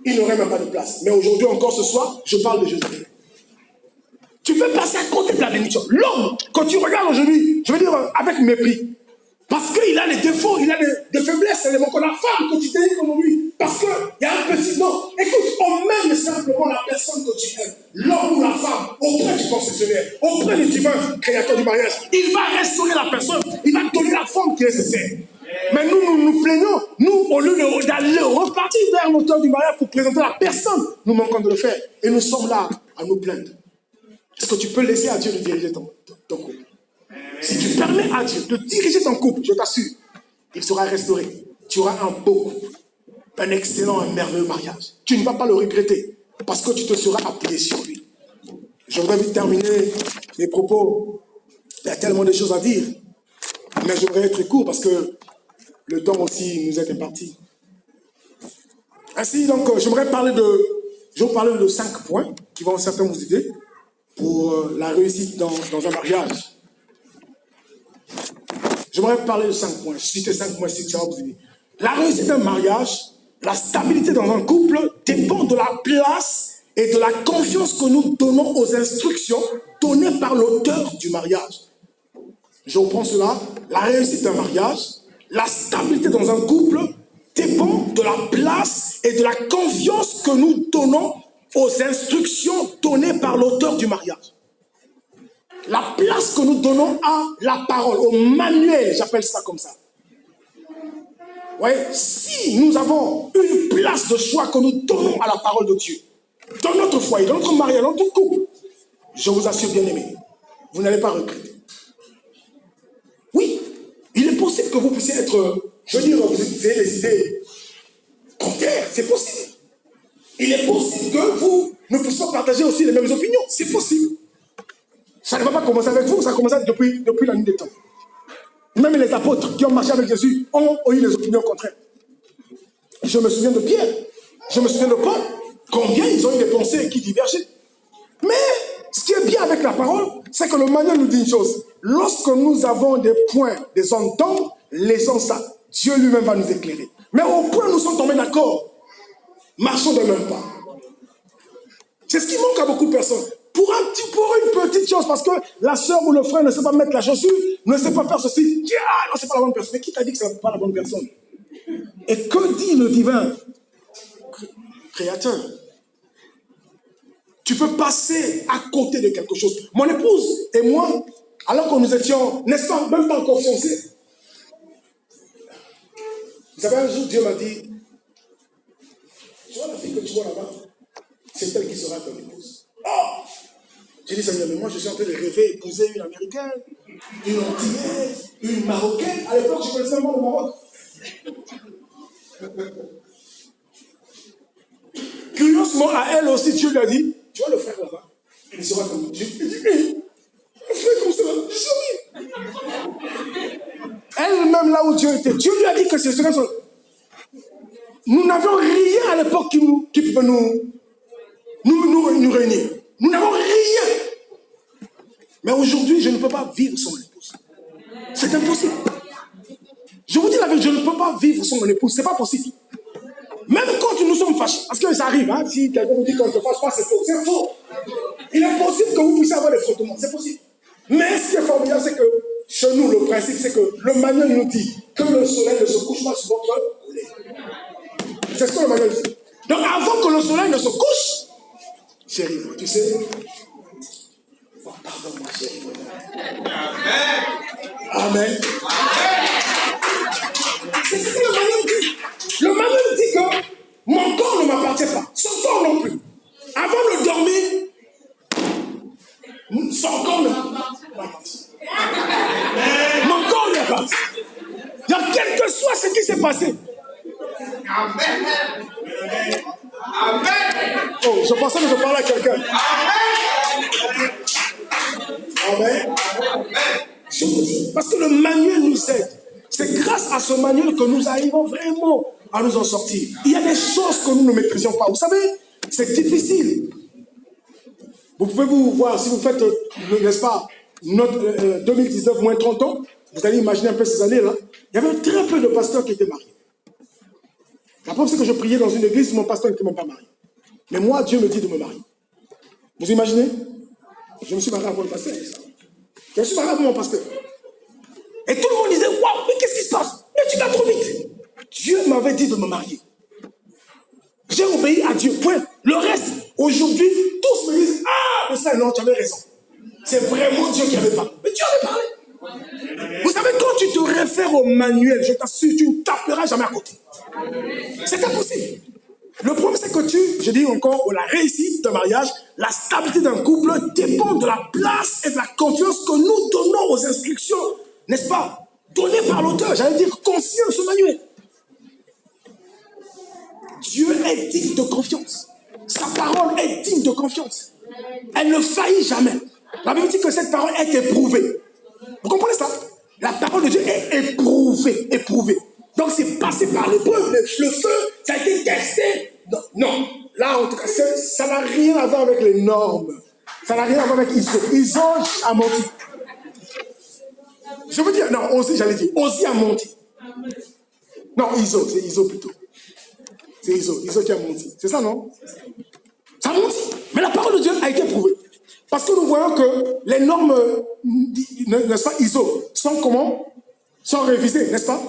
Il n'aurait même pas de place. Mais aujourd'hui, encore ce soir, je parle de Joseph. Tu peux passer à côté de la bénédiction. L'homme, quand tu regardes aujourd'hui, je veux dire avec mépris, parce qu'il a des défauts, il a des faiblesses, c'est les mots. La femme que tu t'es comme lui, parce qu'il y a un petit nom. Écoute, on mène simplement la personne que tu aimes, l'homme ou la femme, auprès du concessionnaire, auprès du divin créateur du mariage. Il va restaurer la personne, il va donner la forme qui est nécessaire. Mais nous plaignons, nous, au lieu d'aller repartir vers l'auteur du mariage pour présenter la personne, nous manquons de le faire. Et nous sommes là à nous plaindre. Est-ce que tu peux laisser à Dieu de diriger ton couple? Si tu permets à Dieu de diriger ton couple, je t'assure, il sera restauré. Tu auras un beau couple, un excellent, un merveilleux mariage. Tu ne vas pas le regretter parce que tu te seras appuyé sur lui. Je voudrais vite terminer mes propos. Il y a tellement de choses à dire, mais je voudrais être court parce que le temps aussi nous est imparti. Ainsi, donc, je vais vous parler de 5 points qui vont certainement vous aider pour la réussite dans un mariage. J'aimerais parler de 5 points. Citer 5 points, si ça va vous aider. La réussite d'un mariage, la stabilité dans un couple dépend de la place et de la confiance que nous donnons aux instructions données par l'auteur du mariage. Je reprends cela. La réussite d'un mariage, la stabilité dans un couple dépend de la place et de la confiance que nous donnons aux instructions données par l'auteur du mariage. La place que nous donnons à la parole, au manuel, j'appelle ça comme ça. Ouais, si nous avons une place de choix que nous donnons à la parole de Dieu, dans notre foyer, dans notre mariage, dans notre couple, je vous assure, bien aimé, vous n'allez pas regretter. Oui, il est possible que vous puissiez être, je veux dire, vous ayez des idées contraires, c'est possible. Il est possible que vous ne puissiez pas partager aussi les mêmes opinions, c'est possible. Ça ne va pas commencer avec vous, ça a commencé depuis la nuit des temps. Même les apôtres qui ont marché avec Jésus ont eu des opinions contraires. Je me souviens de Pierre, je me souviens de Paul, combien ils ont eu des pensées qui divergeaient. Mais ce qui est bien avec la parole, c'est que le manuel nous dit une chose. Lorsque nous avons des points, des zones d'ombre, laissons ça. Dieu lui-même va nous éclairer. Mais au point où nous sommes tombés d'accord, marchons de même pas. C'est ce qui manque à beaucoup de personnes. Pour une petite chose, parce que la soeur ou le frère ne sait pas mettre la chaussure, ne sait pas faire ceci. Ah non, c'est pas la bonne personne. Mais qui t'a dit que c'est pas la bonne personne? Et que dit le divin créateur? Tu peux passer à côté de quelque chose. Mon épouse et moi, alors que nous étions, n'est-ce pas, même pas encore fiancés. Vous savez, un jour, Dieu m'a dit, tu vois la fille que tu vois là-bas, c'est elle qui sera ton épouse. Oh! J'ai dit, Seigneur, mais moi je suis en train de rêver épouser une Américaine, une Antillaise, une Marocaine. À l'époque, je connaissais vraiment le Maroc. Curieusement, à elle aussi, Dieu lui a dit, tu vois le frère là-bas, il sera comme Dieu. Il dit, un frère comme cela, je dis oui. Elle-même là où Dieu était, Dieu lui a dit que c'est ce que nous n'avions rien à l'époque qui pouvait nous nous réunir. Nous n'avons rien. Mais aujourd'hui, je ne peux pas vivre sans mon épouse. C'est impossible. Je vous dis la vérité, je ne peux pas vivre sans mon épouse. C'est pas possible. Même quand nous sommes fâchés, parce que ça arrive, hein, si quelqu'un vous dit qu'on ne se fâche pas, c'est faux. C'est faux. Il est possible que vous puissiez avoir des frottements. C'est possible. Mais ce qui est formidable, c'est que chez nous, le principe, c'est que le manuel nous dit que le soleil ne se couche pas sur votre lait. C'est ce que le manuel dit. Donc avant que le soleil ne se couche, chérie, tu sais, oh, pardonne-moi, chérie. Amen. C'est ce que le manuel dit. Le manuel dit que mon corps ne m'appartient pas, son corps non plus. Avant de dormir, son corps ne m'appartient. Mon corps lui appartient. Donc, quel que soit ce qui s'est passé. Amen. Amen. Oh, je pensais que je parlais à quelqu'un. Amen. Je vous dis, parce que le manuel nous aide. C'est grâce à ce manuel que nous arrivons vraiment à nous en sortir. Il y a des choses que nous ne maîtrisions pas. Vous savez, c'est difficile. Vous pouvez vous voir, si vous faites, n'est-ce pas, notre 2019 moins 30 ans, vous allez imaginer un peu ces années-là. Il y avait très peu de pasteurs qui étaient mariés. La preuve, c'est que je priais dans une église où mon pasteur n'était même pas marié. Mais moi, Dieu me dit de me marier. Vous imaginez? Je me suis marié avant le pasteur. Je me suis marié avant mon pasteur. Et tout le monde disait, waouh, mais qu'est-ce qui se passe? Mais tu vas trop vite. Dieu m'avait dit de me marier. J'ai obéi à Dieu, point. Le reste, aujourd'hui, tous me disent, ah, mais ça, non, tu avais raison. C'est vraiment Dieu qui avait parlé. Mais Dieu avait parlé. Vous savez, quand tu te réfères au manuel, je t'assure, tu ne taperas jamais à côté. C'est impossible. Le problème, c'est que je dis encore, la réussite d'un mariage, la stabilité d'un couple dépend de la place et de la confiance que nous donnons aux instructions, n'est-ce pas, données par l'auteur, j'allais dire, conscient de ce manuel. Dieu est digne de confiance. Sa parole est digne de confiance. Elle ne faillit jamais. La Bible dit que cette parole est éprouvée. Vous comprenez ça? La parole de Dieu est éprouvée. Donc c'est passé par l'épreuve, le feu, ça a été testé. Non. Là, en tout cas, ça n'a rien à voir avec les normes. Ça n'a rien à voir avec ISO. ISO a menti. Je veux dire, non, Ozi a menti. Non, ISO, c'est ISO plutôt. C'est ISO qui a menti. C'est ça, non? Ça a menti. Mais la parole de Dieu a été prouvée. Parce que nous voyons que les normes, n'est-ce pas, ISO, sont comment? Sont révisées, n'est-ce pas?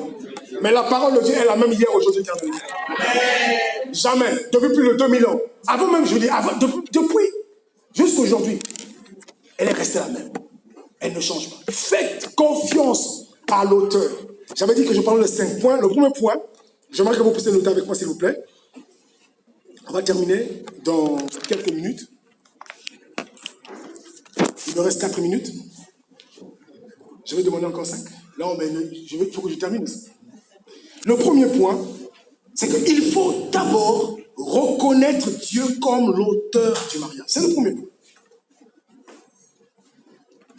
Mais la parole de Dieu est la même hier, aujourd'hui, éternellement. Jamais. Depuis plus de 2000 ans. Avant même, je veux dire, depuis jusqu'aujourd'hui, elle est restée la même. Elle ne change pas. Faites confiance à l'auteur. J'avais dit que je parlais de 5 points. Le premier point, j'aimerais que vous puissiez noter avec moi, s'il vous plaît. On va terminer dans quelques minutes. Il me reste 4 minutes. Je vais demander encore 5. Non, mais il faut que je termine. Le premier point, c'est qu'il faut d'abord reconnaître Dieu comme l'auteur du mariage. C'est le premier point.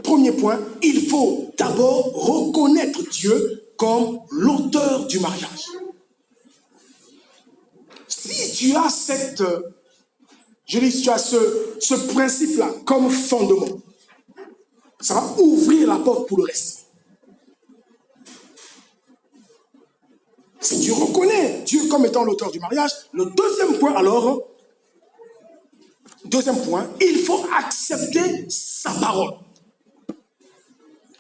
Premier point, il faut d'abord reconnaître Dieu comme l'auteur du mariage. Si tu as ce principe-là comme fondement, ça va ouvrir la porte pour le reste. Si tu reconnais Dieu comme étant l'auteur du mariage, le deuxième point, il faut accepter sa parole.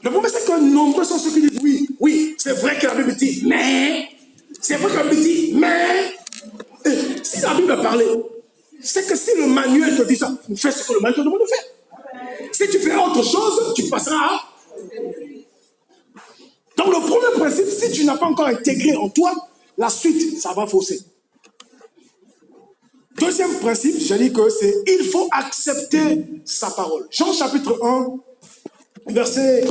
Le problème, c'est que nombreux sont ceux qui disent oui, c'est vrai que la Bible dit, mais, c'est vrai que la Bible dit, mais, si la Bible parlait, c'est que si le manuel te dit ça, fais ce que le manuel te demande de faire. Si tu fais autre chose, tu passeras à... Donc le premier principe, si tu n'as pas encore intégré en toi, la suite, ça va fausser. Deuxième principe, j'ai dit que c'est, il faut accepter sa parole. Jean chapitre 1, verset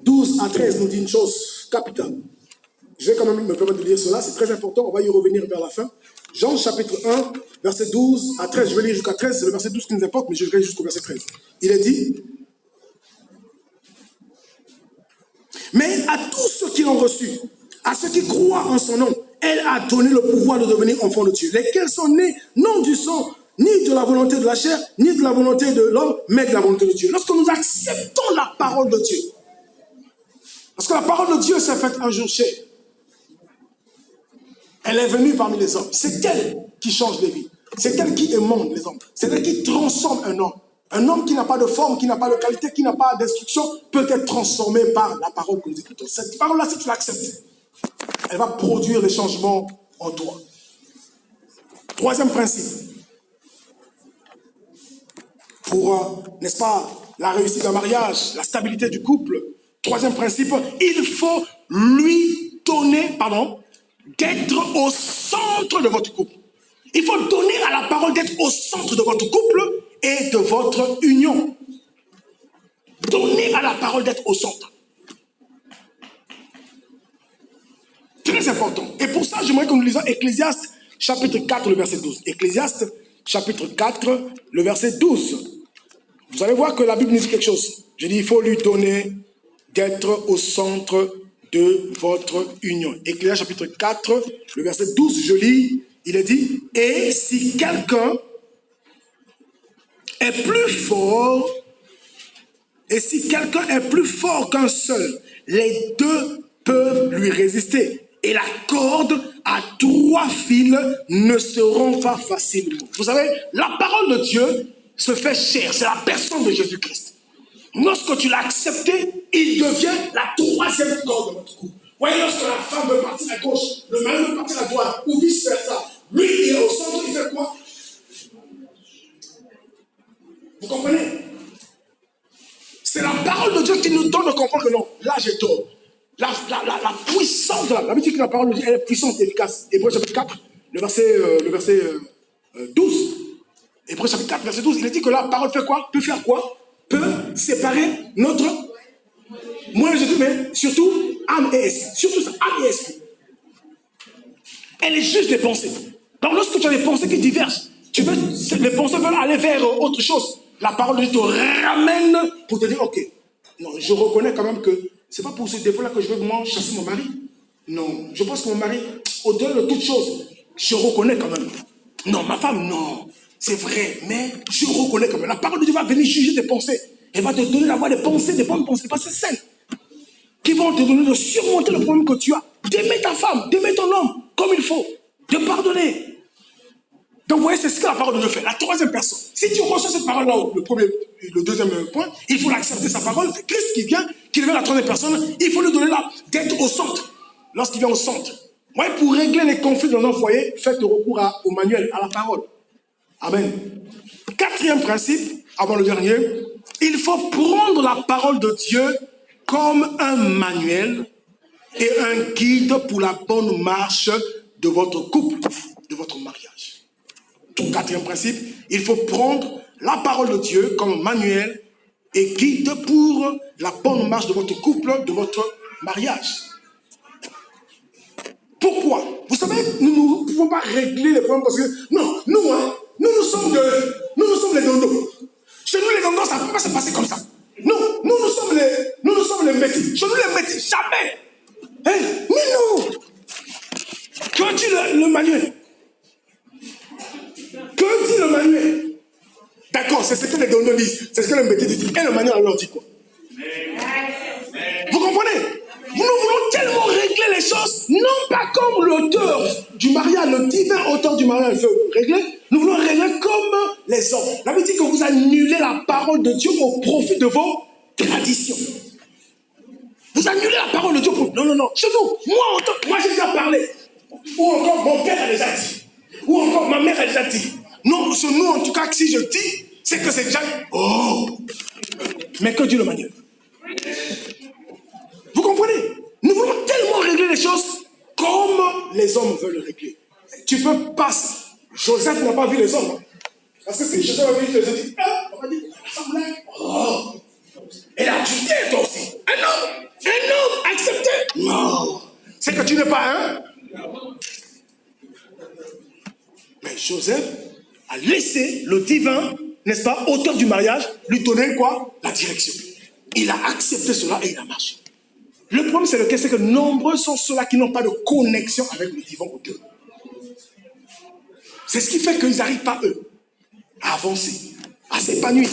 12 à 13 nous dit une chose capitale. Je vais quand même me permettre de lire cela, c'est très important, on va y revenir vers la fin. Jean chapitre 1, verset 12 à 13, je vais lire jusqu'à 13, c'est le verset 12 qui nous importe, mais je vais lire jusqu'au verset 13. Il est dit, mais à tous ceux qui l'ont reçu, à ceux qui croient en son nom, elle a donné le pouvoir de devenir enfants de Dieu, lesquels sont nés non du sang, ni de la volonté de la chair, ni de la volonté de l'homme, mais de la volonté de Dieu. Lorsque nous acceptons la parole de Dieu, parce que la parole de Dieu s'est faite un jour chair, elle est venue parmi les hommes. C'est elle qui change les vies. C'est elle qui émonde les hommes. C'est elle qui transforme un homme. Un homme qui n'a pas de forme, qui n'a pas de qualité, qui n'a pas d'instruction, peut être transformé par la parole que nous écoutons. Cette parole-là, si tu l'acceptes, elle va produire des changements en toi. Troisième principe. Pour, n'est-ce pas, la réussite d'un mariage, la stabilité du couple. Troisième principe, il faut lui donner, d'être au centre de votre couple. Il faut donner à la parole d'être au centre de votre couple et de votre union. Donnez à la parole d'être au centre. Très important. Et pour ça, j'aimerais que nous lisions Ecclésiaste, chapitre 4, le verset 12. Ecclésiaste, chapitre 4, le verset 12. Vous allez voir que la Bible nous dit quelque chose. Je dis, il faut lui donner d'être au centre de votre union. Ecclésiaste, chapitre 4, le verset 12, je lis, il est dit, et si quelqu'un est plus fort, qu'un seul, les deux peuvent lui résister. Et la corde à 3 fils ne se rompt pas facilement. Vous savez, la parole de Dieu se fait chair. C'est la personne de Jésus-Christ. Lorsque tu l'as accepté, il devient la 3e corde de votre couple. Voyez, lorsque la femme veut partir à gauche, le mari veut partir à droite, ou vice-versa, lui, il est au centre, il fait quoi? Vous comprenez? C'est la parole de Dieu qui nous donne de comprendre que non, là j'ai tort. La puissance de la Bible dit que la parole de Dieu elle est puissante et efficace. Hébreux chapitre 4, le verset 12. Hébreux chapitre 4, verset 12, il est dit que la parole fait quoi? Peut faire quoi? Peut séparer notre moi Jésus, mais surtout âme et esprit. Surtout ça, âme et esprit. Elle est juste des pensées. Donc lorsque tu as des pensées qui divergent, les pensées veulent aller vers autre chose. La parole de Dieu te ramène pour te dire, ok, non, je reconnais quand même que c'est pas pour ce défaut-là que je veux vraiment chasser mon mari. Non, je pense que mon mari, au-delà de toute chose, je reconnais quand même. Non, ma femme, non, c'est vrai, mais je reconnais quand même. La parole de Dieu va venir juger tes pensées. Elle va te donner la voie des pensées, des bonnes pensées, des pensées saines, qui vont te donner de surmonter le problème que tu as, d'aimer ta femme, d'aimer ton homme, comme il faut, de pardonner. Donc, vous voyez, c'est ce que la parole de Dieu fait. La 3e personne. Si tu reçois cette parole-là, le deuxième point, il faut l'accepter, sa parole. C'est Christ qui vient, qui devient la 3e personne. Il faut lui donner d'être au centre. Lorsqu'il vient au centre. Vous voyez, pour régler les conflits dans nos foyers, faites recours au manuel, à la parole. Amen. 4e principe, avant le dernier, il faut prendre la parole de Dieu comme un manuel et un guide pour la bonne marche de votre couple, de votre mariage. Tout 4e principe, il faut prendre la parole de Dieu comme manuel et guide pour la bonne marche de votre couple, de votre mariage. Pourquoi? Vous savez, nous ne pouvons pas régler les problèmes parce que, non, nous sommes les dondons. Chez nous, les dondons, ça ne peut pas se passer comme ça. Non, nous sommes les métis. Chez nous, les métis, jamais. Hein? Mais non. Que dit le manuel? Que dit le manuel? D'accord, c'est ce que les dondons disent. C'est ce que les métis disent. Et le manuel alors dit quoi? Vous comprenez? Nous voulons tellement régler les choses, non pas comme l'auteur du mariage, le divin auteur du mariage veut régler, nous voulons régler comme les hommes. La Bible dit que vous annulez la parole de Dieu au profit de vos traditions. Vous annulez la parole de Dieu pour... Non. Chez nous, moi j'ai déjà parlé. Ou encore mon père a déjà dit. Ou encore ma mère a déjà dit. Non, chez nous, en tout cas, si je dis, c'est que c'est déjà... Oh! Mais que dit le manuel? Vous comprenez? Nous voulons tellement régler les choses comme les hommes veulent régler. Tu peux pas... Joseph n'a pas vu les hommes. Parce que si Joseph avait vu les hommes, il dit, on va dire, oh! Et là, tu dis toi aussi. Un homme accepté. Non. C'est que tu n'es pas un. Mais Joseph a laissé le divin, n'est-ce pas, auteur du mariage, lui donner quoi? La direction. Il a accepté cela et il a marché. Le problème, c'est lequel? C'est que nombreux sont ceux-là qui n'ont pas de connexion avec le divin auteur. C'est ce qui fait qu'ils n'arrivent pas eux. à avancer, à s'épanouir.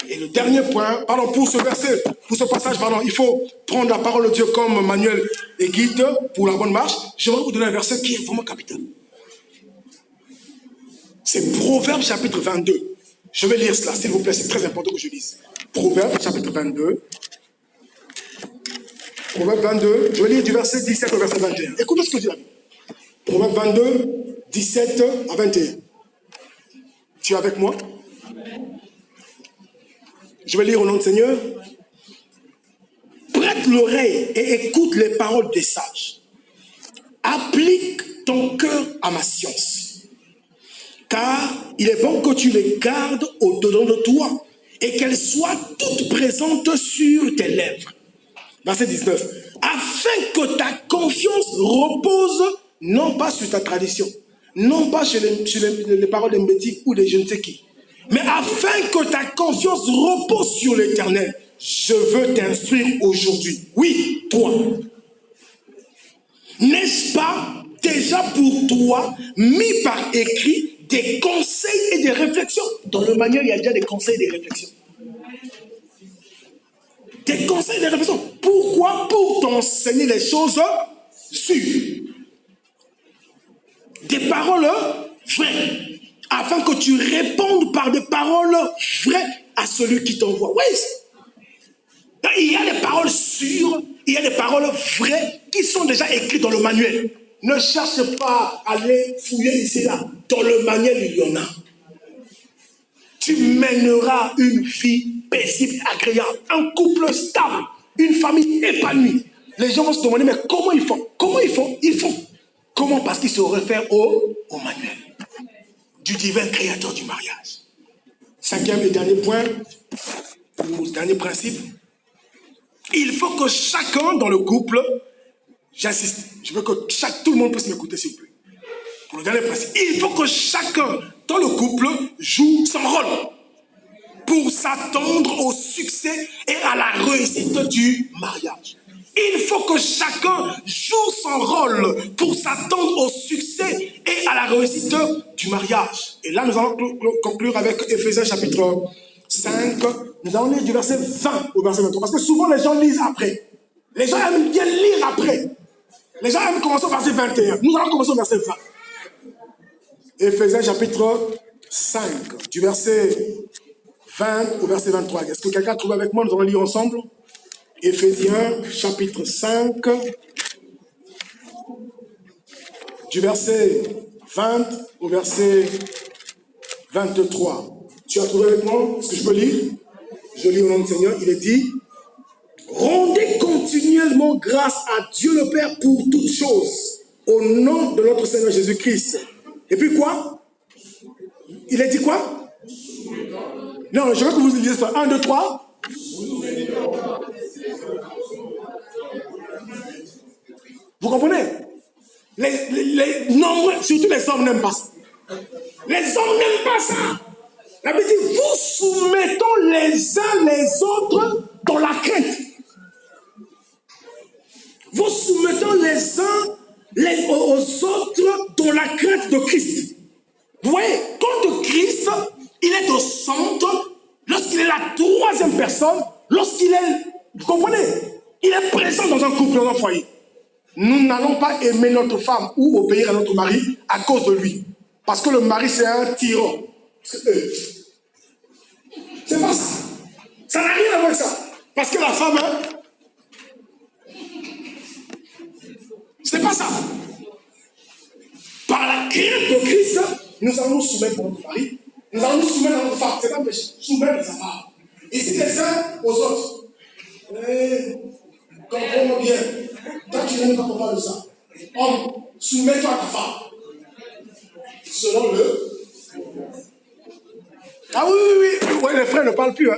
Et le dernier point, pardon, pour ce verset, pour ce passage, pardon, il faut prendre la parole de Dieu comme manuel et guide pour la bonne marche. Je vais vous donner un verset qui est vraiment capital. C'est Proverbe chapitre 22. Je vais lire cela, s'il vous plaît, c'est très important que je lise. Proverbe chapitre 22. Proverbe 22, je vais lire du verset 17 au verset 21. Écoutez ce que dit la Bible. Proverbe 22, 17 à 21. Tu es avec moi? Je vais lire au nom du Seigneur. Prête l'oreille et écoute les paroles des sages. Applique ton cœur à ma science. Car il est bon que tu les gardes au-dedans de toi et qu'elles soient toutes présentes sur tes lèvres. Verset 19. Afin que ta confiance repose non pas sur ta tradition, non pas sur les paroles des métiers ou de je ne sais qui, mais afin que ta confiance repose sur l'Éternel. Je veux t'instruire aujourd'hui. Oui, toi. N'est-ce pas déjà pour toi mis par écrit des conseils et des réflexions? Dans le manuel, il y a déjà des conseils et des réflexions. Des conseils et des réflexions. Pourquoi? Pour t'enseigner les choses sûres. Des paroles vraies. Afin que tu répondes par des paroles vraies à celui qui t'envoie. Oui. Il y a des paroles sûres, il y a des paroles vraies qui sont déjà écrites dans le manuel. Ne cherche pas à aller fouiller ici et là. Dans le manuel, il y en a. Tu mèneras une vie paisible, agréable, un couple stable, une famille épanouie. Les gens vont se demander, mais comment ils font? Comment ils font? Ils font. Comment? Parce qu'ils se réfèrent au manuel du divin créateur du mariage. Cinquième et dernier point, ou dernier principe, il faut que chacun dans le couple, j'insiste, je veux que tout le monde puisse m'écouter s'il vous plaît. Pour le dernier principe, il faut que chacun dans le couple joue son rôle pour s'attendre au succès et à la réussite du mariage. Il faut que chacun joue son rôle pour s'attendre au succès et à la réussite du mariage. Et là, nous allons conclure avec Éphésiens chapitre 5. Nous allons lire du verset 20 au verset 23. Parce que souvent, les gens lisent après. Les gens aiment bien lire après. Les gens aiment commencer au verset 21. Nous allons commencer au verset 20. Éphésiens chapitre 5, du verset 20 au verset 23. Est-ce que quelqu'un trouve avec moi? Nous allons lire ensemble. Éphésiens chapitre 5, du verset 20 au verset 23. Tu as trouvé avec moi? Est-ce que je peux lire? Je lis au nom du Seigneur. Il est dit: rendez continuellement grâce à Dieu le Père pour toutes choses, au nom de notre Seigneur Jésus-Christ. Et puis quoi? Il a dit quoi? Non, je veux que vous lisiez ça. 1, 2, 3. Vous comprenez? Les nombreux, surtout les hommes n'aiment pas ça. Les hommes n'aiment pas ça. La Bible dit, vous soumettons les uns les autres dans la crainte. Vous soumettons les uns aux autres dans la crainte de Christ. Vous voyez, quand Christ, il est au centre, lorsqu'il est la troisième personne, lorsqu'il est, vous comprenez, il est présent dans un couple, dans un foyer. Nous n'allons pas aimer notre femme ou obéir à notre mari à cause de lui. Parce que le mari, c'est un tyran. C'est pas ça. Ça n'a rien à voir avec ça. Parce que la femme, c'est pas ça. Par la crainte de Christ, nous allons nous soumettre à notre mari. Nous allons nous soumettre à notre femme. C'est pas péché. Soumettre à sa femme. Ici, les uns aux autres. Comprends-moi bien. Toi, tu n'aimes pas qu'on parle de ça. Homme, soumets-toi à ta femme. Selon le... Ah oui. Ouais, les frères ne parlent plus. Hein.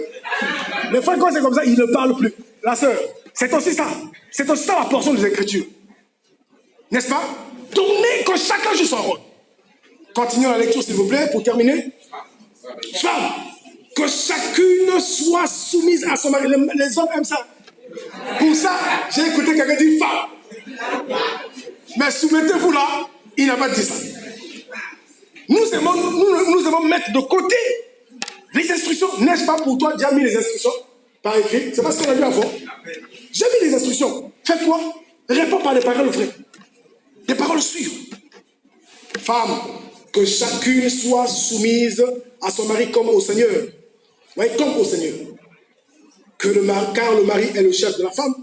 Les frères, quand c'est comme ça, ils ne parlent plus. La sœur, c'est aussi ça. C'est aussi ça la portion des Écritures. N'est-ce pas? Donnez que chacun joue son rôle. Continuons la lecture, s'il vous plaît, pour terminer. Femme, que chacune soit soumise à son mari. Les hommes aiment ça. Pour ça, j'ai écouté quelqu'un dire femme. Mais soumettez-vous là, il n'a pas dit ça. Nous aimons mettre de côté Les instructions, n'est-ce pas pour toi, déjà mis les instructions par écrit? C'est parce qu'on a vu avant. J'ai mis les instructions. Fais quoi? Réponds par des paroles vraies. Des paroles sûres. Femme, que chacune soit soumise à son mari comme au Seigneur. Oui, comme au Seigneur. Car le mari est le chef de la femme,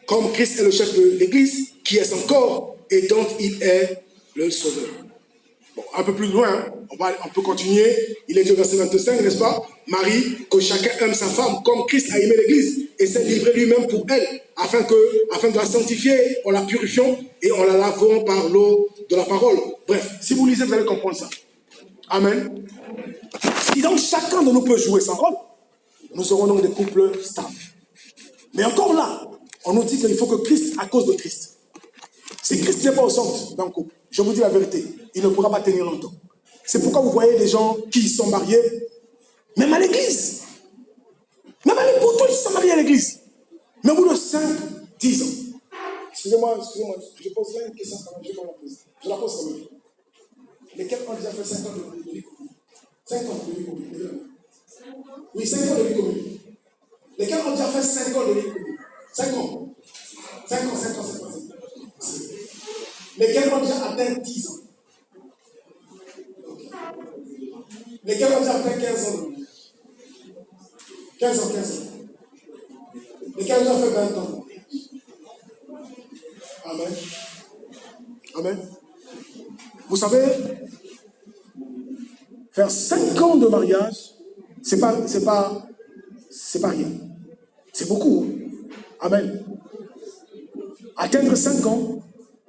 comme Christ est le chef de l'Église, qui est son corps et dont il est le sauveur. Bon, un peu plus loin, on peut continuer. Il est dit au verset 25, n'est-ce pas? Marie, que chacun aime sa femme comme Christ a aimé l'Église et s'est livré lui-même pour elle, afin de la sanctifier, en la purifiant et en la lavant par l'eau de la parole. Bref, si vous lisez, vous allez comprendre ça. Amen. Si donc chacun de nous peut jouer son rôle, nous aurons donc des couples stables. Mais encore là, on nous dit qu'il faut que Christ, à cause de Christ. Si Christ n'est pas au centre d'un couple, je vous dis la vérité, il ne pourra pas tenir longtemps. C'est pourquoi vous voyez des gens qui sont mariés, même à l'église. Même à l'époque, ils sont mariés à l'église. Mais au bout de 5, 10 ans. Excusez-moi, je pose là une question quand même, je vais pas la poser. Je la pose quand même. Lesquels ont déjà fait 5 ans de vie commune? 5 ans de vie commune. Oui, 5 ans de vie commune. Lesquels ont déjà fait 5 ans de vie commune? 5 ans. 5 ans. Lesquels ont déjà atteint 10 ans? Lesquels ont déjà fait 15 ans? 15 ans. Lesquels ont déjà fait 20 ans? Amen. Vous savez, faire 5 ans de mariage, c'est pas rien. C'est beaucoup. Amen. Atteindre 5 ans,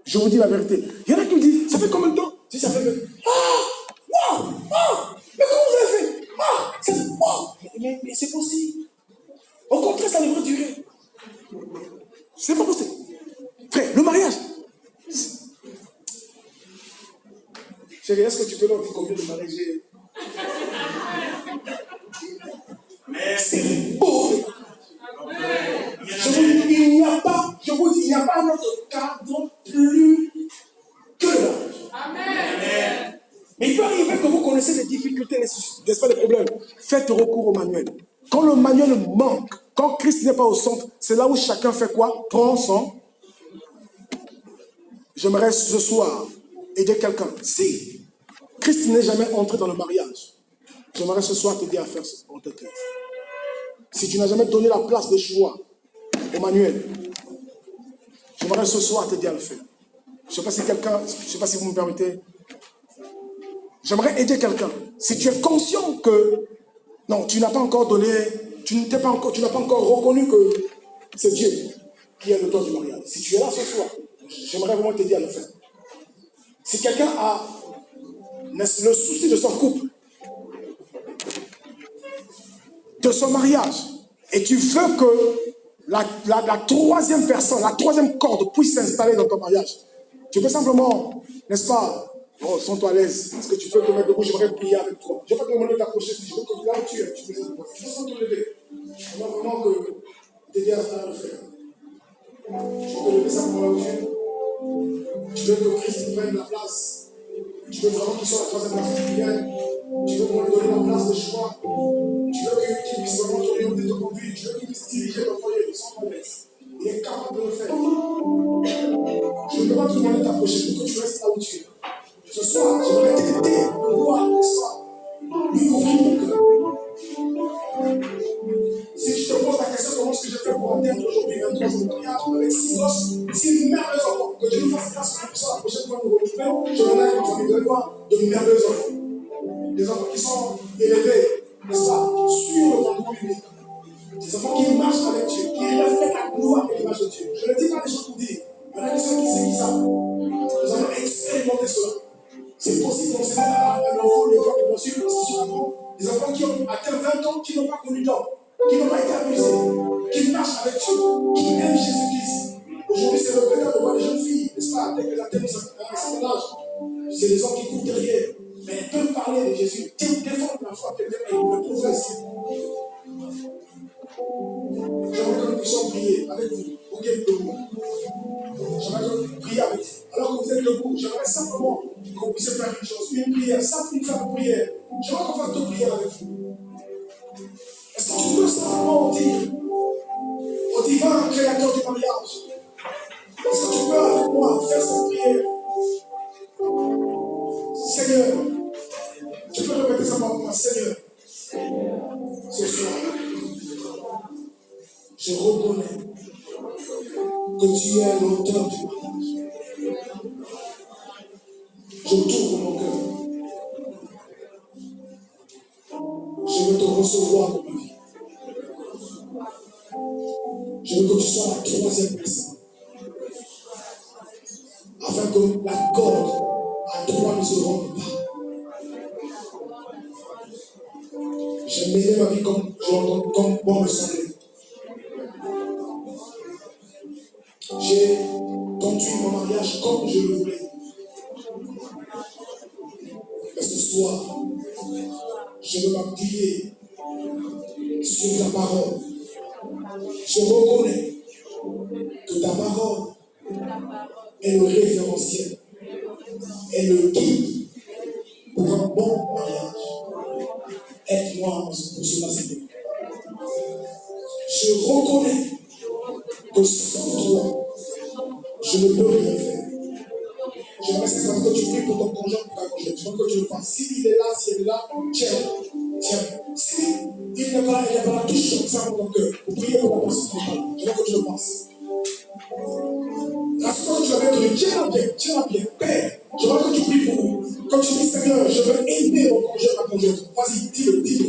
je vous dis la vérité. Il y en a qui me disent, ça fait combien de temps? Si ça fait... mais comment vous avez fait? Mais c'est possible. Au contraire, ça devrait durer. C'est pas possible. Frère, le mariage. Chérie, est-ce que tu peux leur dire combien de mariages j'ai? C'est beau. Je vous dis, il n'y a pas notre cadre plus que le mariage. Amen. Mais il peut arriver que vous connaissez les difficultés, n'est-ce pas, les problèmes. Faites recours au manuel. Quand le manuel manque, quand Christ n'est pas au centre, c'est là où chacun fait quoi? Prend son... J'aimerais ce soir aider quelqu'un. Si Christ n'est jamais entré dans le mariage, j'aimerais ce soir t'aider à faire ce qu'on te fait. Si tu n'as jamais donné la place de choix au manuel, j'aimerais ce soir t'aider à le faire. Je ne sais pas si vous me permettez. J'aimerais aider quelqu'un. Si tu es conscient que, non, tu n'as pas encore donné, tu n'as pas encore reconnu que c'est Dieu qui est l'auteur du mariage. Si tu es là ce soir, j'aimerais vraiment t'aider à le faire. Si quelqu'un a le souci de son couple, de son mariage, et tu veux que la troisième personne, la troisième corde puisse s'installer dans ton mariage, tu peux simplement, n'est-ce pas, sens-toi à l'aise, parce que tu peux te mettre debout, j'aimerais prier avec toi. Je ne vais pas te demander d'approcher, si je veux que là où tu es, tu peux te lever. On va vraiment t'aider à le faire. Je peux te lever simplement là où tu es. Tu veux que Christ prenne la place. Tu veux vraiment qu'il soit la troisième personne qui vienne. Tu veux qu'on lui donne la place de choix. Tu veux qu'il puisse vraiment t'orienter, te conduire. Tu veux qu'il puisse diriger ton foyer sans problème. Il est capable de le faire. Je ne peux pas te demander d'approcher pour que tu restes là où tu es. Ce soir, j'aimerais t'aider à pouvoir, n'est-ce pas, lui ouvrir mon cœur. Si je te pose la question, comment est-ce que je fais pour atteindre aujourd'hui 23 ans de mariage avec 6 gosses, 6 merveilleux enfants, que Dieu nous fasse grâce pour ça, la prochaine fois que nous retrouvons, je vais avec une famille de quoi? De merveilleux enfants. Des enfants qui sont élevés, n'est-ce pas, sur le parcours biblique. Des enfants qui marchent avec Dieu, qui reflètent la gloire et l'image de Dieu. Je ne dis pas des choses pour dire. Il y en a des gens qui savent. Nous avons expérimenté cela. C'est possible d'enseigner à un enfant le droit de poursuivre l'institution. Des enfants qui ont atteint 20 ans, qui n'ont pas connu d'homme, qui n'ont pas été amusés, qui marchent avec Dieu, qui aiment Jésus-Christ. Aujourd'hui, c'est regrettant de voir les jeunes filles, n'est-ce pas, dès qu'elles atteignent un certain âge. C'est des gens qui courent derrière, mais elles peuvent parler de Jésus, défendre la foi, peut-être le professe. J'aimerais que nous puissions prier avec vous, au guet de vous. J'aimerais que vous priez avec vous. Alors que vous êtes debout, j'aimerais simplement que vous puissiez faire une chose, une prière, simple, une simple prière. J'aimerais qu'on fasse deux prières avec vous. moi faire cette prière. Seigneur, tu peux répéter ça pour moi, Seigneur. Ce soir, je reconnais que tu es l'auteur du mariage. Je t'ouvre mon cœur. Je veux te recevoir dans ma vie. Je veux que tu sois la troisième personne. Afin que la corde à toi ne se rompe pas. J'ai mené ma vie comme bon me semblait. J'ai conduit mon mariage comme je le voulais. Mais ce soir, je veux m'appuyer sur ta parole. Je reconnais que ta parole est le référentiel, est le guide pour un bon mariage. Aide-moi pour cela, Seigneur. Je reconnais que sans toi, je ne peux rien faire. J'aimerais savoir que tu pries pour ton conjoint, pour ta conjointe. Je veux que tu le fasses. S'il est là, si elle est là, tiens. Si il n'est pas là, il n'est pas là, touche comme ça pour ton cœur. Pour prier pour la personne qui est là. Je veux que tu le fasses. La seconde que tu vas mettre, tiens-la bien. Père, je veux que tu pries pour nous. Quand tu dis, Seigneur, je veux aimer mon conjoint, ma conjointe. Vas-y, dis-le. Dis-le,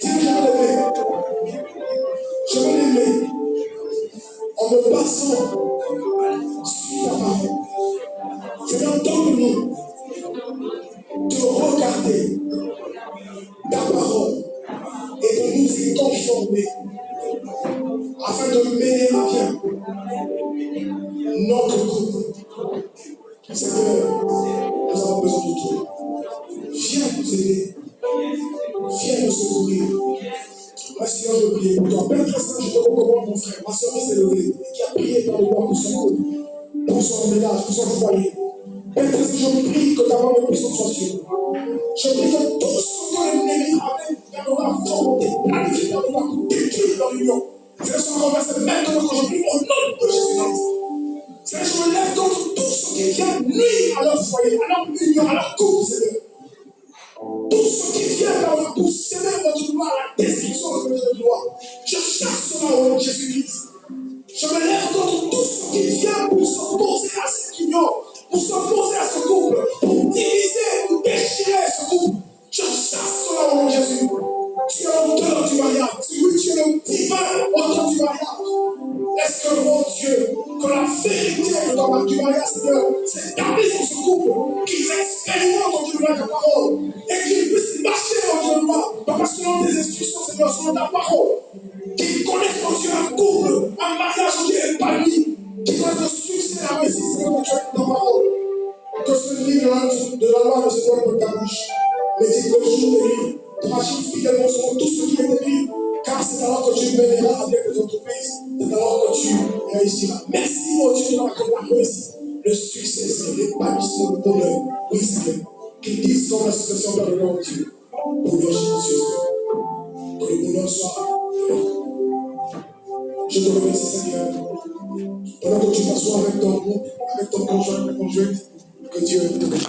je veux l'aimer. Je veux l'aimer. En me basant sur ta parole. Seigneur, donne-nous de regarder ta parole et de nous y conformer afin de mener à bien notre couple. Seigneur, nous avons besoin de toi. Viens nous aider. Viens nous secourir. Moi, Seigneur, je prie pour toi. Père Saint, je te recommande mon frère. Ma soeur qui s'est levée et qui a prié par le roi pour son couple, pour son ménage, pour son foyer. Père, je prie que ta main puisse soit sur nous. Je prie que tout ce que l'ennemi amène dans la volonté, planifié dans la détruire dans l'union. C'est ce qu'on va faire maintenant que je prie au nom de Jésus-Christ. C'est que je me lève contre tout ce qui vient nuire à leur foyer, à leur union, à leur couple, Seigneur. Tout ce qui vient pour s'aimer votre gloire, la destruction de votre gloire. Je chasse cela au nom de Jésus-Christ. Je me lève contre tout ce qui vient pour s'opposer à cette union, pour s'opposer à ce couple, pour diviser, pour déchirer ce couple. Je chasse cela au nom de Jésus. Tu es l'auteur du mariage. Tu es le divin auteur du mariage. Est-ce que, mon Dieu, que la vérité du mariage, Seigneur, s'établisse sur ce couple, qu'ils expérimentent au-delà de ta parole et qu'ils puissent marcher au-delà, parce que selon tes instructions, Seigneur, selon ta parole, qu'ils connaissent, mon Dieu, un couple, un mariage, mon Dieu, épanoui, qu'ils connaissent le succès et la réussite, Seigneur, mon Dieu, dans ta parole. Que ce livre de la loi ne se voit pas de ta bouche, mais dis que le jour et nuit, pour agir fidèlement sur tout ce qui est écrit, car c'est alors que tu mèneras avec les entreprises, c'est alors que tu réussiras. Merci, mon Dieu, de la réussite, le succès, c'est l'épanouissement, le bonheur. Oui, Seigneur. Qu'ils disent comme l'association de la Loi, Dieu, bonheur, Jésus. Que le bonheur soit. Je te remercie, Seigneur. Pendant que tu t'assois avec ton groupe, avec ton conjoint, ta conjointe, que Dieu te bénisse.